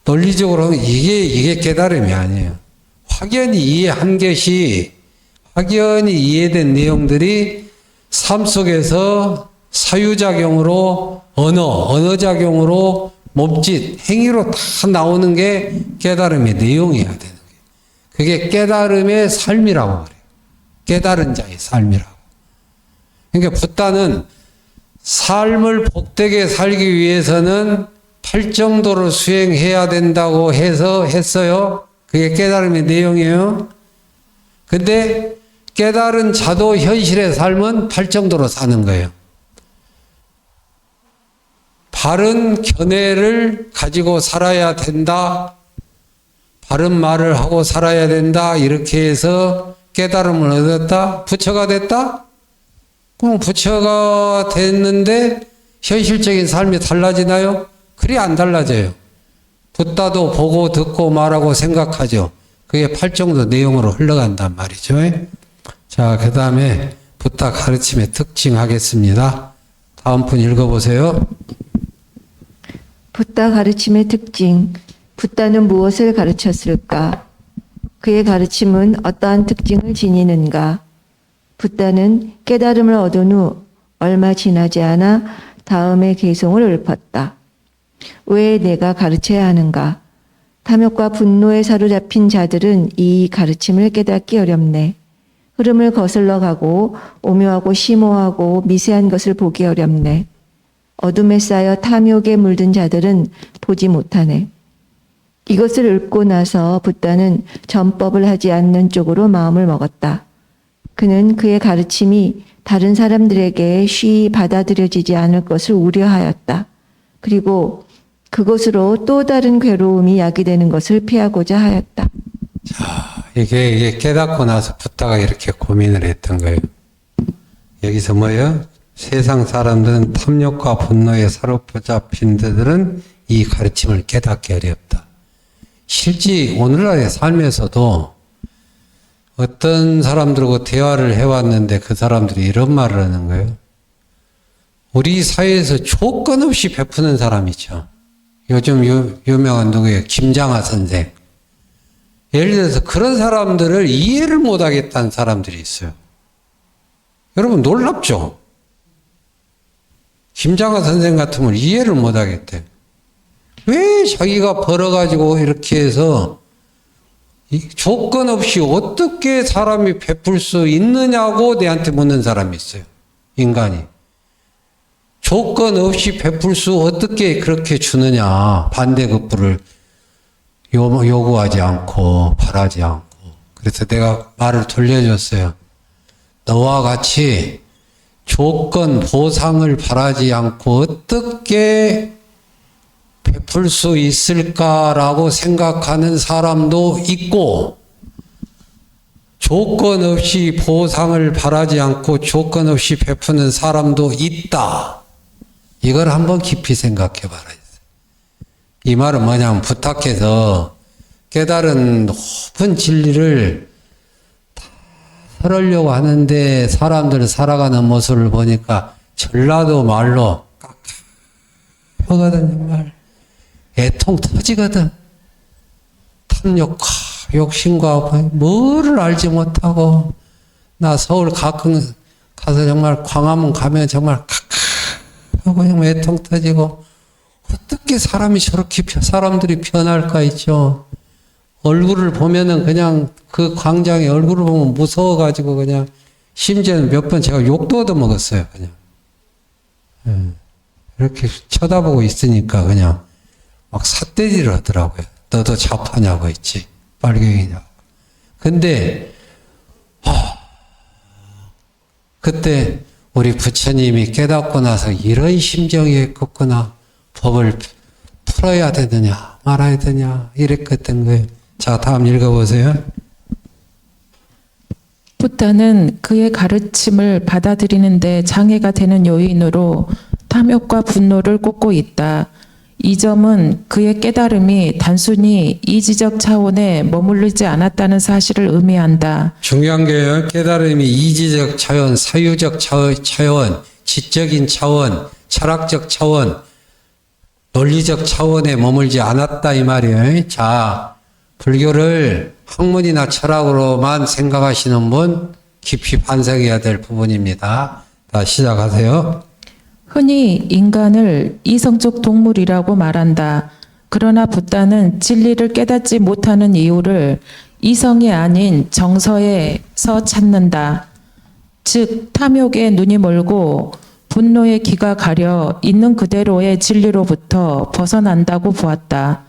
논리적으로 하면 이게 깨달음이 아니에요. 확연히 이해한 것이 확연히 이해된 내용들이 삶 속에서 사유작용으로 언어작용으로 몸짓, 행위로 다 나오는 게 깨달음의 내용이어야 되는 거예요. 그게 깨달음의 삶이라고 그래요. 깨달은 자의 삶이라고. 그러니까 붓다는 삶을 복되게 살기 위해서는 팔정도를 수행해야 된다고 해서 했어요. 그게 깨달음의 내용이에요. 근데 깨달은 자도 현실의 삶은 팔정도로 사는 거예요. 바른 견해를 가지고 살아야 된다. 바른 말을 하고 살아야 된다. 이렇게 해서 깨달음을 얻었다. 부처가 됐다? 그럼 부처가 됐는데 현실적인 삶이 달라지나요? 그리 안 달라져요. 붓다도 보고 듣고 말하고 생각하죠. 그게 팔정도 내용으로 흘러간단 말이죠. 자, 그 다음에 붓다 가르침의 특징 하겠습니다. 다음 분 읽어보세요. 붓다 가르침의 특징. 붓다는 무엇을 가르쳤을까? 그의 가르침은 어떠한 특징을 지니는가? 붓다는 깨달음을 얻은 후 얼마 지나지 않아 다음의 개송을 읊었다. 왜 내가 가르쳐야 하는가? 탐욕과 분노에 사로잡힌 자들은 이 가르침을 깨닫기 어렵네. 흐름을 거슬러 가고 오묘하고 심오하고 미세한 것을 보기 어렵네. 어둠에 쌓여 탐욕에 물든 자들은 보지 못하네. 이것을 읊고 나서 붓다는 전법을 하지 않는 쪽으로 마음을 먹었다. 그는 그의 가르침이 다른 사람들에게 쉬이 받아들여지지 않을 것을 우려하였다. 그리고 그것으로 또 다른 괴로움이 야기되는 것을 피하고자 하였다. 자, 이게 깨닫고 나서 붓다가 이렇게 고민을 했던 거예요. 여기서 뭐예요? 세상 사람들은 탐욕과 분노에 사로잡힌 자들은 이 가르침을 깨닫기 어렵다. 실제 오늘날의 삶에서도 어떤 사람들하고 대화를 해왔는데 그 사람들이 이런 말을 하는 거예요. 우리 사회에서 조건 없이 베푸는 사람 있죠. 요즘 유명한 누구예요? 김장하 선생. 예를 들어서 그런 사람들을 이해를 못하겠다는 사람들이 있어요. 여러분 놀랍죠? 김장하 선생 같으면 이해를 못하겠대. 왜 자기가 벌어가지고 이렇게 해서 조건 없이 어떻게 사람이 베풀 수 있느냐고 내한테 묻는 사람이 있어요. 인간이. 조건 없이 베풀 수 어떻게 그렇게 주느냐. 반대급부를 요구하지 않고 바라지 않고. 그래서 내가 말을 돌려줬어요. 너와 같이 조건 보상을 바라지 않고 어떻게 베풀 수 있을까라고 생각하는 사람도 있고, 조건 없이 보상을 바라지 않고 조건 없이 베푸는 사람도 있다. 이걸 한번 깊이 생각해 봐라. 이 말은 뭐냐면, 부탁해서 깨달은 높은 진리를 다 설하려고 하는데 사람들 살아가는 모습을 보니까 전라도 말로 깎아거든. 정말 애통 터지거든. 탐욕과 욕심과 뭐를 알지 못하고, 나 서울 가끔 가서 정말 광화문 가면 정말 깎아고 정말 애통 터지고, 어떻게 사람이 저렇게 사람들이 변할까 있죠. 얼굴을 보면은 그냥 그 광장에 얼굴을 보면 무서워가지고 그냥, 심지어는 몇 번 제가 욕도 얻어먹었어요. 그냥 이렇게 쳐다보고 있으니까 그냥 막 삿대질을 하더라고요. 너도 잡하냐고 있지, 빨갱이냐고. 근데 그때 우리 부처님이 깨닫고 나서 이런 심정이었구나, 법을 풀어야 되느냐 말아야 되냐 이랬거든 거예요. 자, 다음 읽어보세요. 부타는 그의 가르침을 받아들이는데 장애가 되는 요인으로 탐욕과 분노를 꽂고 있다. 이 점은 그의 깨달음이 단순히 이지적 차원에 머무르지 않았다는 사실을 의미한다. 중요한 게 깨달음이 이지적 차원, 사유적 차원, 지적인 차원, 철학적 차원, 논리적 차원에 머물지 않았다 이 말이에요. 자, 불교를 학문이나 철학으로만 생각하시는 분 깊이 반성해야 될 부분입니다. 자, 시작하세요. 흔히 인간을 이성적 동물이라고 말한다. 그러나 부타는 진리를 깨닫지 못하는 이유를 이성이 아닌 정서에서 찾는다. 즉 탐욕에 눈이 멀고 분노의 귀가 가려 있는 그대로의 진리로부터 벗어난다고 보았다.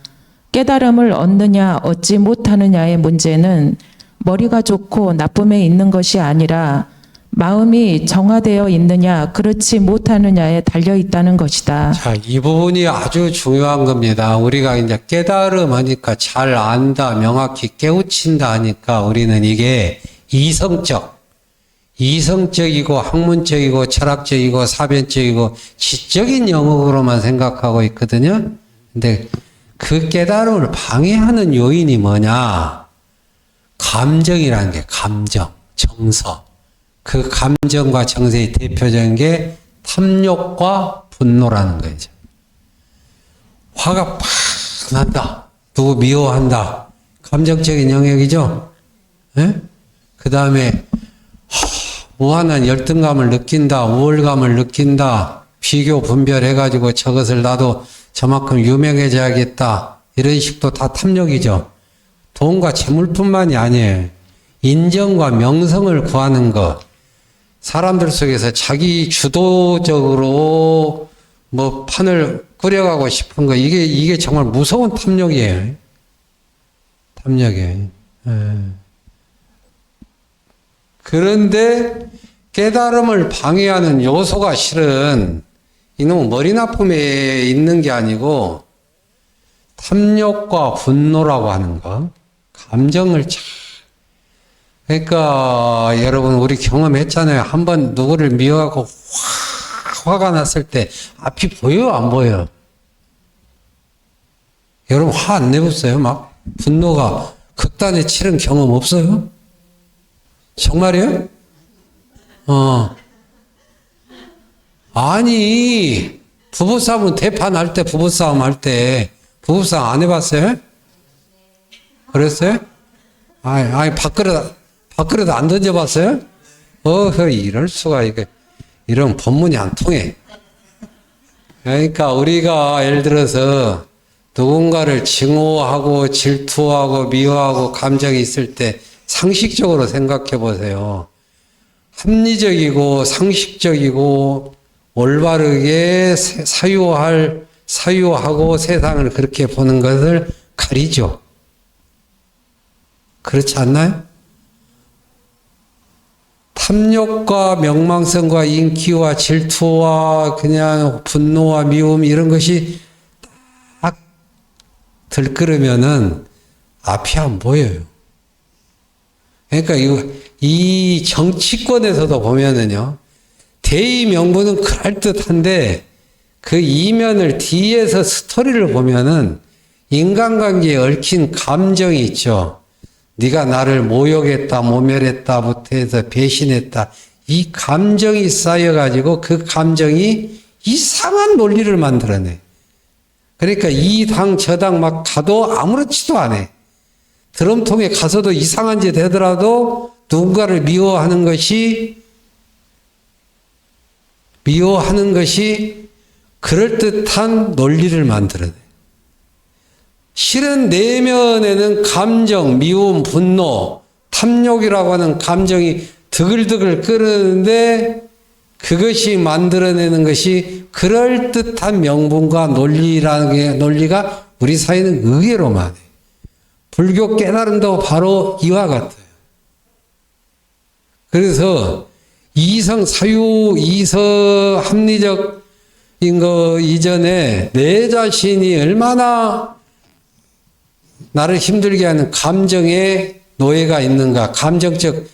깨달음을 얻느냐 얻지 못하느냐의 문제는 머리가 좋고 나쁨에 있는 것이 아니라 마음이 정화되어 있느냐 그렇지 못하느냐에 달려 있다는 것이다. 자, 이 부분이 아주 중요한 겁니다. 우리가 이제 깨달음 하니까 잘 안다, 명확히 깨우친다 하니까 우리는 이게 이성적이고 학문적이고 철학적이고 사변적이고 지적인 영역으로만 생각하고 있거든요. 근데 그 깨달음을 방해하는 요인이 뭐냐? 감정이라는 게 감정, 정서. 그 감정과 정서의 대표적인 게 탐욕과 분노라는 거죠. 화가 팍 난다. 누구 미워한다. 감정적인 영역이죠. 그 다음에 무한한 열등감을 느낀다. 우월감을 느낀다. 비교 분별해가지고 저것을 나도 저만큼 유명해져야겠다. 이런 식도 다 탐욕이죠. 돈과 재물뿐만이 아니에요. 인정과 명성을 구하는 것. 사람들 속에서 자기 주도적으로 뭐 판을 꾸려가고 싶은 거. 이게 정말 무서운 탐욕이에요. 탐욕이에요. 그런데 깨달음을 방해하는 요소가 실은 이놈 머리 나쁨에 있는 게 아니고 탐욕과 분노라고 하는 거. 감정을 참. 그러니까 여러분 우리 경험했잖아요. 한번 누구를 미워하고 화가 났을 때 앞이 보여요, 안 보여요? 여러분 화 안 내봤어요? 막 분노가 극단에 치른 경험 없어요? 정말이에요? 아니, 부부싸움은 대판할 때, 부부싸움 할 때, 부부싸움 안 해봤어요? 그랬어요? 아니, 밥그릇 안 던져봤어요? 이럴 수가, 이런 법문이 안 통해. 그러니까 우리가 예를 들어서 누군가를 증오하고 질투하고 미워하고 감정이 있을 때 상식적으로 생각해 보세요. 합리적이고 상식적이고 올바르게 사유하고 세상을 그렇게 보는 것을 가리죠. 그렇지 않나요? 탐욕과 명망성과 인기와 질투와 그냥 분노와 미움 이런 것이 딱 들끓으면은 앞이 안 보여요. 그러니까 이 정치권에서도 보면은요, 대의 명분은 그럴듯한데 그 이면을 뒤에서 스토리를 보면은 인간관계에 얽힌 감정이 있죠. 네가 나를 모욕했다, 모멸했다, 못해서 배신했다. 이 감정이 쌓여가지고 그 감정이 이상한 논리를 만들어내. 그러니까 이 당 저 당 막 가도 아무렇지도 않아. 드럼통에 가서도 이상한 짓 하더라도 누군가를 미워하는 것이 그럴듯한 논리를 만들어내. 실은 내면에는 감정, 미움, 분노, 탐욕이라고 하는 감정이 드글드글 끓는데 그것이 만들어내는 것이 그럴듯한 명분과 논리가 우리 사회는 의외로 많아요. 불교 깨달음도 바로 이와 같아요. 그래서 이성 사유, 이성 합리적인 거 이전에 내 자신이 얼마나 나를 힘들게 하는 감정의 노예가 있는가, 감정적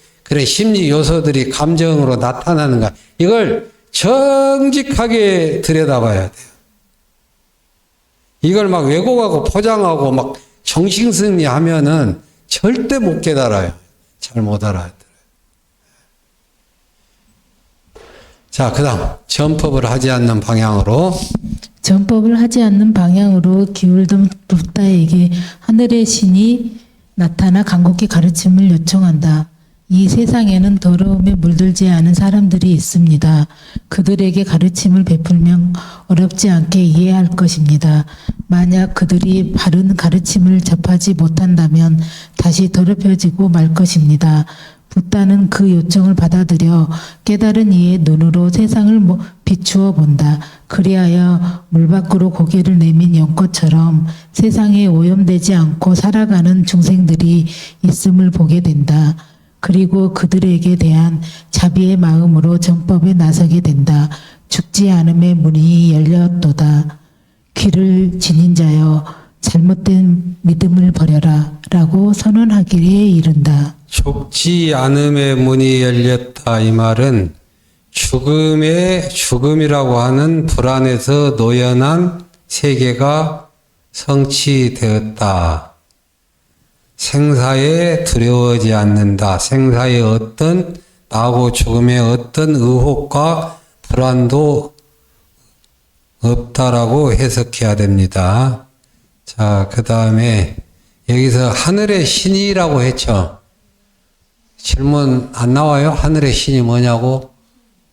심리 요소들이 감정으로 나타나는가, 이걸 정직하게 들여다봐야 돼요. 이걸 막 왜곡하고 포장하고 막 정신승리 하면은 절대 못 깨달아요. 잘 못 알아들어요. 자, 그 다음 전법을 하지 않는 방향으로. 전법을 하지 않는 방향으로 기울던 붓다에게 하늘의 신이 나타나 간곡히 가르침을 요청한다. 이 세상에는 더러움에 물들지 않은 사람들이 있습니다. 그들에게 가르침을 베풀면 어렵지 않게 이해할 것입니다. 만약 그들이 바른 가르침을 접하지 못한다면 다시 더럽혀지고 말 것입니다. 붓다는 그 요청을 받아들여 깨달은 이의 눈으로 세상을 비추어 본다. 그리하여 물 밖으로 고개를 내민 연꽃처럼 세상에 오염되지 않고 살아가는 중생들이 있음을 보게 된다. 그리고 그들에게 대한 자비의 마음으로 전법에 나서게 된다. 죽지 않음의 문이 열렸도다. 귀를 지닌 자여 잘못된 믿음을 버려라 라고 선언하기에 이른다. 죽지 않음의 문이 열렸다. 이 말은 죽음이라고 하는 불안에서 노연한 세계가 성취되었다. 생사에 두려워하지 않는다. 생사의 어떤 나고 죽음의 어떤 의혹과 불안도 없다라고 해석해야 됩니다. 자, 그 다음에 여기서 하늘의 신이라고 했죠. 질문 안 나와요? 하늘의 신이 뭐냐고?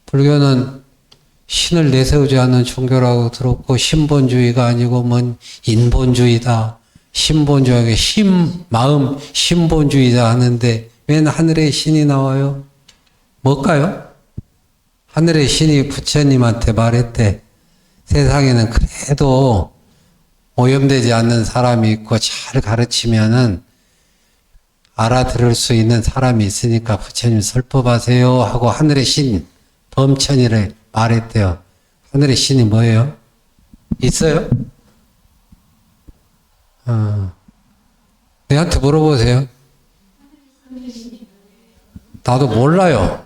불교는 신을 내세우지 않는 종교라고 들었고, 신본주의가 아니고 뭔 인본주의다. 신본주의가 마음 신본주의다 하는데 웬 하늘의 신이 나와요? 뭘까요? 하늘의 신이 부처님한테 말했대. 세상에는 그래도 오염되지 않는 사람이 있고 잘 가르치면은 알아들을 수 있는 사람이 있으니까 부처님 설법하세요 하고 하늘의 신 범천이를 말했대요. 하늘의 신이 뭐예요? 있어요? 내한테 물어보세요. 나도 몰라요.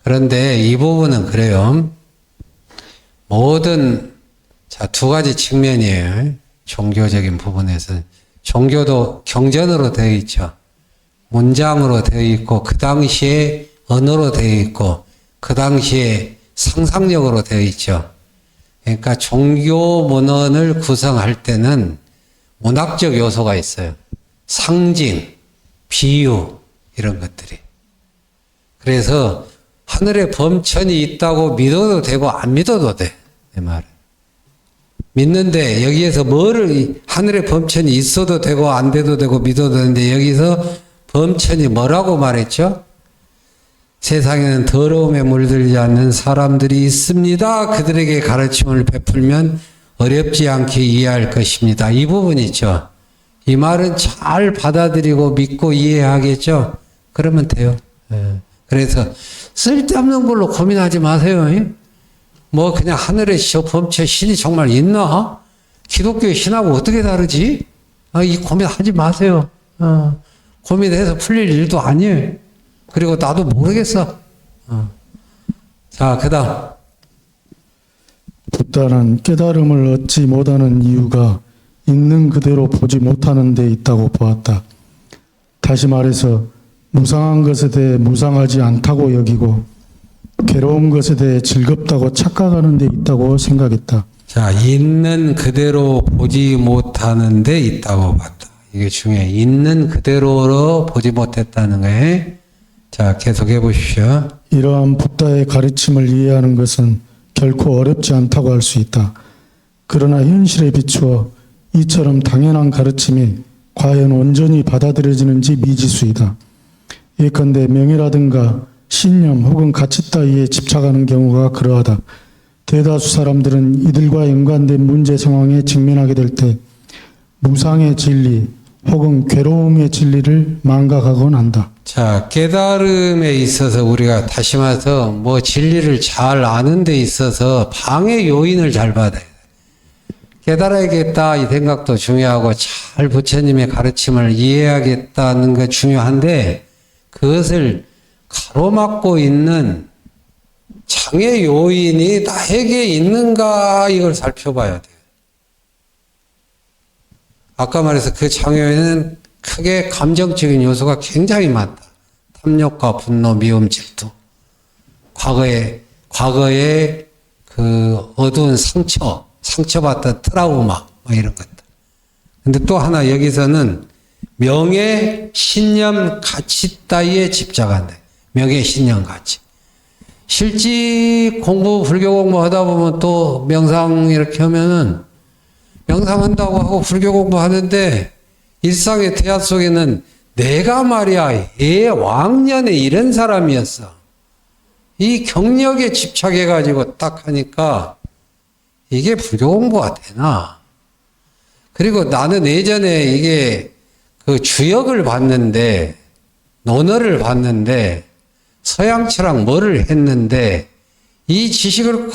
그런데 이 부분은 그래요. 두 가지 측면이에요. 종교적인 부분에서. 종교도 경전으로 되어 있죠. 문장으로 되어 있고, 그 당시에 언어로 되어 있고, 그 당시에 상상력으로 되어 있죠. 그러니까 종교 문헌을 구성할 때는 문학적 요소가 있어요. 상징, 비유, 이런 것들이. 그래서 하늘에 범천이 있다고 믿어도 되고 안 믿어도 돼. 내 말은. 믿는데 여기에서 하늘에 범천이 있어도 되고 안 돼도 되고 믿어도 되는데 여기서 범천이 뭐라고 말했죠? 세상에는 더러움에 물들지 않는 사람들이 있습니다. 그들에게 가르침을 베풀면 어렵지 않게 이해할 것입니다. 이 부분 있죠. 이 말은 잘 받아들이고 믿고 이해하겠죠? 그러면 돼요. 그래서 쓸데없는 걸로 고민하지 마세요. 뭐 그냥 하늘에 저 범체 신이 정말 있나? 기독교의 신하고 어떻게 다르지? 이 고민하지 마세요. 고민해서 풀릴 일도 아니에요. 그리고 나도 모르겠어. 자, 그 다음. 붓다는 깨달음을 얻지 못하는 이유가 있는 그대로 보지 못하는 데 있다고 보았다. 다시 말해서 무상한 것에 대해 무상하지 않다고 여기고 괴로운 것에 대해 즐겁다고 착각하는 데 있다고 생각했다. 자, 있는 그대로 보지 못하는 데 있다고 봤다. 이게 중요해. 있는 그대로로 보지 못했다는 거예요. 자, 계속해 보십시오. 이러한 붓다의 가르침을 이해하는 것은 결코 어렵지 않다고 할 수 있다. 그러나 현실에 비추어 이처럼 당연한 가르침이 과연 온전히 받아들여지는지 미지수이다. 예컨대 명예라든가 신념 혹은 가치 따위에 집착하는 경우가 그러하다. 대다수 사람들은 이들과 연관된 문제 상황에 직면하게 될 때 무상의 진리 혹은 괴로움의 진리를 망각하곤 한다. 자, 깨달음에 있어서 우리가 다시 말해서 뭐 진리를 잘 아는 데 있어서 방해 요인을 잘 받아야 돼. 깨달아야겠다 이 생각도 중요하고 잘 부처님의 가르침을 이해하겠다는 게 중요한데 그것을 가로막고 있는 장애 요인이 나에게 있는가 이걸 살펴봐야 돼. 아까 말해서 그 장애 요인은 크게 감정적인 요소가 굉장히 많다. 탐욕과 분노, 미움, 질투. 과거의 그 어두운 상처받던 트라우마, 뭐 이런 것들. 근데 또 하나 여기서는 명예, 신념, 가치 따위에 집착한다. 명예, 신념, 가치. 실지 공부, 불교 공부하다 보면 또 명상 이렇게 하면은 명상한다고 하고 불교 공부하는데 일상의 태아 속에는 내가 말이야 왕년에 이런 사람이었어. 이 경력에 집착해가지고 딱 하니까 이게 불교 공부가 되나. 그리고 나는 예전에 이게 그 주역을 봤는데 논어를 봤는데 서양철학 뭐를 했는데 이 지식을 꽉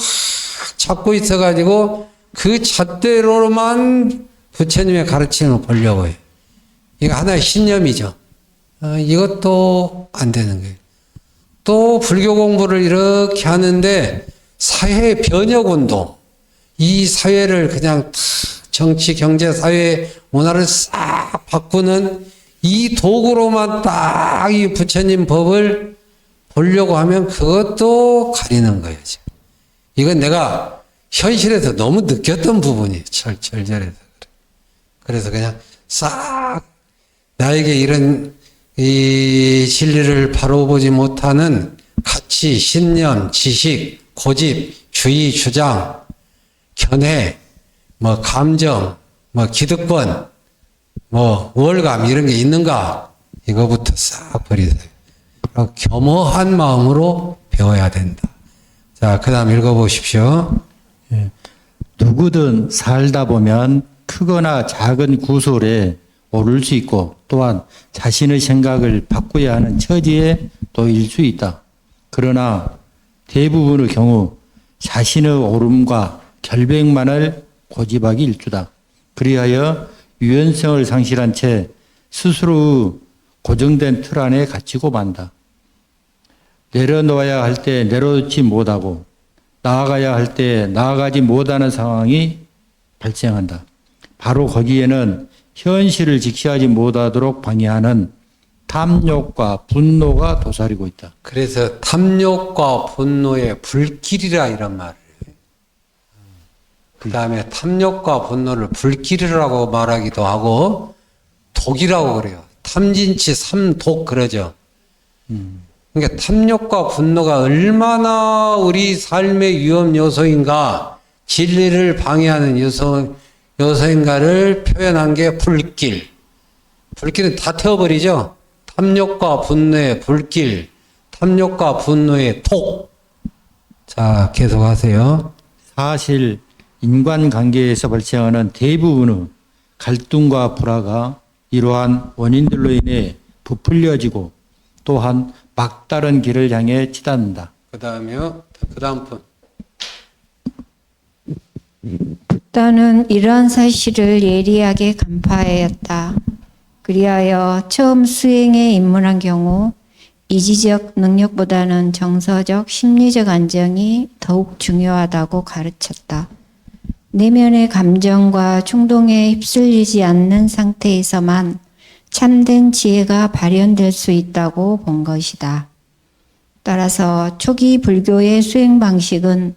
잡고 있어가지고 그 잣대로만 부처님의 가르침을 보려고 해요. 이거 하나의 신념이죠. 이것도 안 되는 거예요. 또 불교 공부를 이렇게 하는데 사회 변혁운동, 이 사회를 그냥 정치, 경제, 사회, 문화를 싹 바꾸는 이 도구로만 딱 이 부처님 법을 보려고 하면 그것도 가리는 거예요. 이건 내가 현실에서 너무 느꼈던 부분이에요. 절절해서 그래. 그래서 그냥 싹 나에게 이런 이 진리를 바로 보지 못하는 가치, 신념, 지식, 고집, 주의, 주장, 견해, 뭐 감정, 뭐 기득권, 뭐 우월감 이런 게 있는가? 이거부터 싹 버리세요. 겸허한 마음으로 배워야 된다. 자, 그 다음 읽어보십시오. 누구든 살다 보면 크거나 작은 구설에 오를 수 있고 또한 자신의 생각을 바꿔야 하는 처지에 놓일 수 있다. 그러나 대부분의 경우 자신의 옳음과 결백만을 고집하기 일주다. 그리하여 유연성을 상실한 채 스스로의 고정된 틀 안에 갇히고 만다. 내려놓아야 할 때 내려놓지 못하고 나아가야 할 때 나아가지 못하는 상황이 발생한다. 바로 거기에는 현실을 직시하지 못하도록 방해하는 탐욕과 분노가 도사리고 있다. 그래서 탐욕과 분노의 불길이라 이런 말을 해요. 그 다음에 탐욕과 분노를 불길이라고 말하기도 하고 독이라고 그래요. 탐진치 삼독 그러죠. 그러니까 탐욕과 분노가 얼마나 우리 삶의 위험 요소인가, 진리를 방해하는 요소인가를 표현한 게 불길. 불길은 다 태워버리죠. 탐욕과 분노의 불길, 탐욕과 분노의 독. 자, 계속하세요. 사실 인간관계에서 발생하는 대부분의 갈등과 불화가 이러한 원인들로 인해 부풀려지고 또한 막다른 길을 향해 치닫는다. 그 다음에요. 그 다음 분. 붓다는 이러한 사실을 예리하게 간파하였다. 그리하여 처음 수행에 입문한 경우 이지적 능력보다는 정서적, 심리적 안정이 더욱 중요하다고 가르쳤다. 내면의 감정과 충동에 휩쓸리지 않는 상태에서만 참된 지혜가 발현될 수 있다고 본 것이다. 따라서 초기 불교의 수행 방식은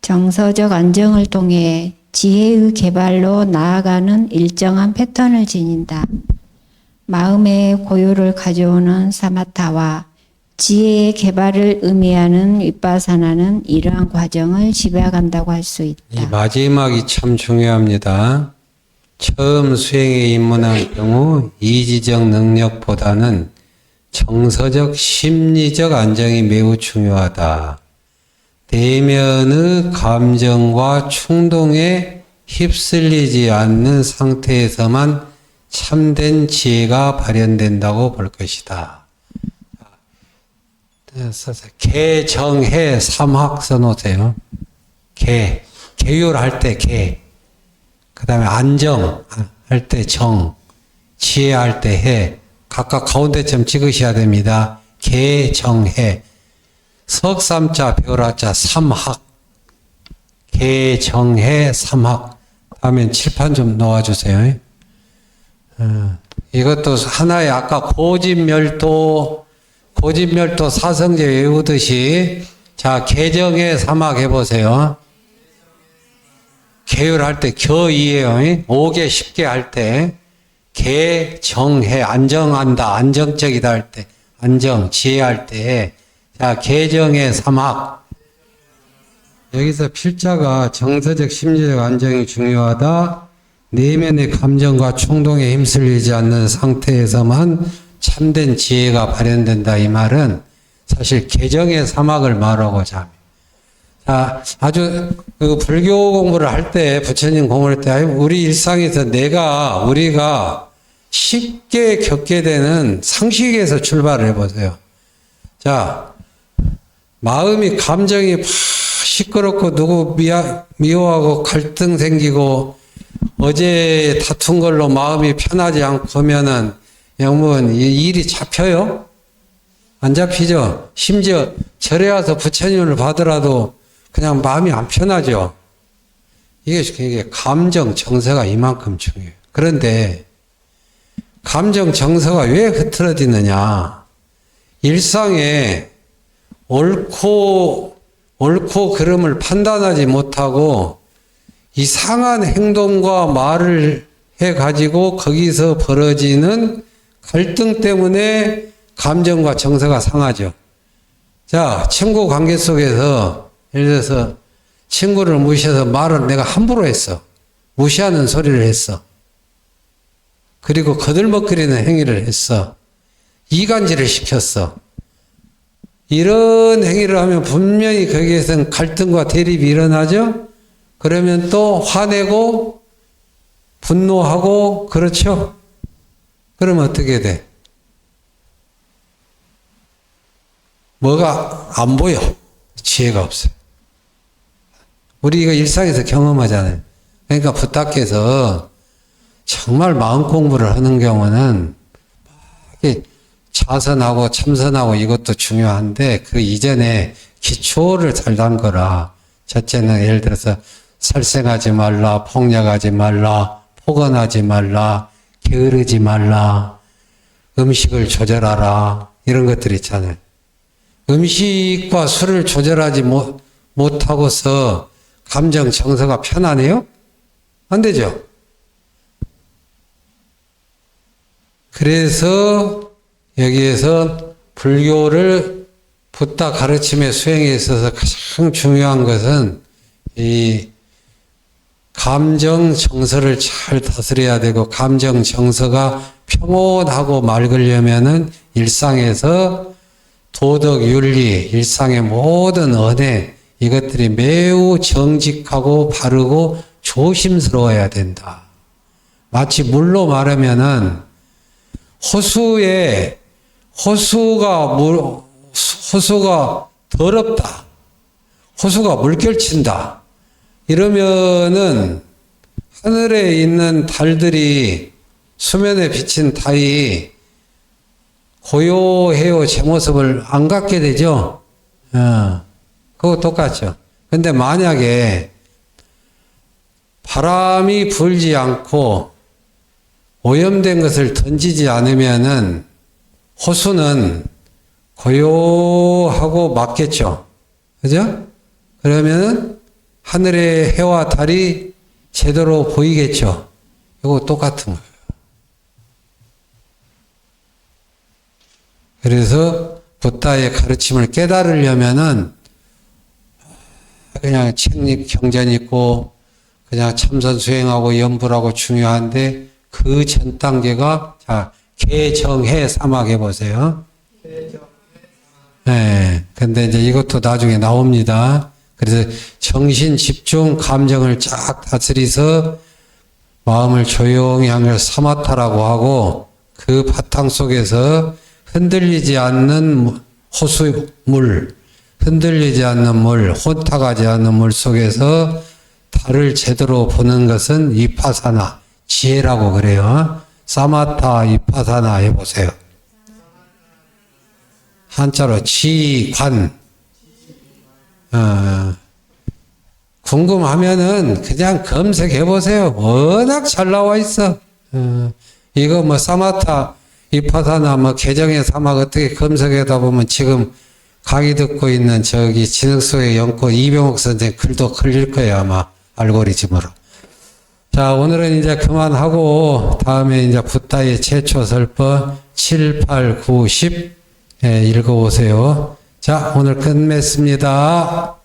정서적 안정을 통해 지혜의 개발로 나아가는 일정한 패턴을 지닌다. 마음의 고요를 가져오는 사마타와 지혜의 개발을 의미하는 윗바사나는 이러한 과정을 지배한다고 할 수 있다. 이 마지막이 참 중요합니다. 처음 수행에 입문한 경우 이지적 능력보다는 정서적, 심리적 안정이 매우 중요하다. 내면의 감정과 충동에 휩쓸리지 않는 상태에서만 참된 지혜가 발현된다고 볼 것이다. 개정해 삼학 써놓으세요. 계율할 때 개, 그 다음에 안정 할 때 정, 지혜할 때 해, 각각 가운데점 찍으셔야 됩니다. 개정해, 석삼자 배우라자 삼학, 개정해 삼학. 다음엔 칠판 좀 놓아주세요. 이것도 하나의 아까 고집멸도 사성제 외우듯이 자 개정해 삼학 해보세요. 계율할 때 겨이에요. 5개 10개 할 때 개정해 안정한다 안정적이다 할 때 안정 지혜할 때 자 개정해 삼학. 여기서 필자가 정서적 심리적 안정이 중요하다. 내면의 감정과 충동에 휩쓸리지 않는 상태에서만 참된 지혜가 발현된다. 이 말은 사실 개정의 사막을 말하고자 합니다. 자, 아주 그 불교 공부를 할 때, 부처님 공부를 할 때, 우리 일상에서 우리가 쉽게 겪게 되는 상식에서 출발을 해보세요. 자, 마음이 감정이 막 시끄럽고 누구 미워하고 갈등 생기고 어제 다툰 걸로 마음이 편하지 않고 하면은 영문 이 일이 잡혀요? 안 잡히죠? 심지어 절에 와서 부처님을 받으라도 그냥 마음이 안 편하죠? 이게 감정 정서가 이만큼 중요해요. 그런데 감정 정서가 왜 흐트러지느냐? 일상에 옳고 그름을 판단하지 못하고 이상한 행동과 말을 해가지고 거기서 벌어지는 갈등 때문에 감정과 정서가 상하죠. 자, 친구 관계 속에서 예를 들어서 친구를 무시해서 말을 내가 함부로 했어. 무시하는 소리를 했어. 그리고 거들먹거리는 행위를 했어. 이간질을 시켰어. 이런 행위를 하면 분명히 거기에서는 갈등과 대립이 일어나죠? 그러면 또 화내고 분노하고 그렇죠? 그러면 어떻게 돼? 뭐가 안 보여? 지혜가 없어요. 우리 이거 일상에서 경험하잖아요. 그러니까 부탁해서 정말 마음 공부를 하는 경우는 자선하고 참선하고 이것도 중요한데 그 이전에 기초를 잘 담거라. 첫째는 예를 들어서 살생하지 말라, 폭력하지 말라, 폭언하지 말라, 게으르지 말라, 음식을 조절하라 이런 것들 있잖아요. 음식과 술을 조절하지 못하고서 감정 정서가 편안해요? 안 되죠. 그래서 여기에서 불교를 붓다 가르침의 수행에 있어서 가장 중요한 것은 이 감정 정서를 잘 다스려야 되고 감정 정서가 평온하고 맑으려면은 일상에서 도덕 윤리, 일상의 모든 언해 이것들이 매우 정직하고 바르고 조심스러워야 된다. 마치 물로 말하면은 호수가 호수가 더럽다. 호수가 물결친다. 이러면은 하늘에 있는 달들이 수면에 비친 달이 고요해요 제 모습을 안 갖게 되죠. 그거 똑같죠. 근데 만약에 바람이 불지 않고 오염된 것을 던지지 않으면은 호수는 고요하고 맑겠죠. 그죠? 그러면은 하늘의 해와 달이 제대로 보이겠죠. 이거 똑같은 거예요. 그래서 붓다의 가르침을 깨달으려면은 그냥 책립 경전 있고 그냥 참선 수행하고 염불하고 중요한데 그 전 단계가 자 개정해 사막해 보세요. 네, 근데 이제 이것도 나중에 나옵니다. 그래서 정신 집중 감정을 쫙 다스리서 마음을 조용히 하며 사마타라고 하고 그 바탕 속에서 흔들리지 않는 호수물, 흔들리지 않는 물, 혼탁하지 않는 물 속에서 달을 제대로 보는 것은 이파사나, 지혜라고 그래요. 사마타 이파사나 해보세요. 한자로 지관. 궁금하면은 그냥 검색해보세요. 워낙 잘 나와 있어. 이거 뭐 사마타 이파사나 뭐 개정의 사막 어떻게 검색하다 보면 지금 강의 듣고 있는 저기 진흙속의 연꽃 이병옥 선생 글도 걸릴 거예요. 아마 알고리즘으로. 자, 오늘은 이제 그만하고 다음에 이제 붓다의 최초 설법 7, 8, 9, 10 읽어보세요. 자, 오늘 끝맺습니다.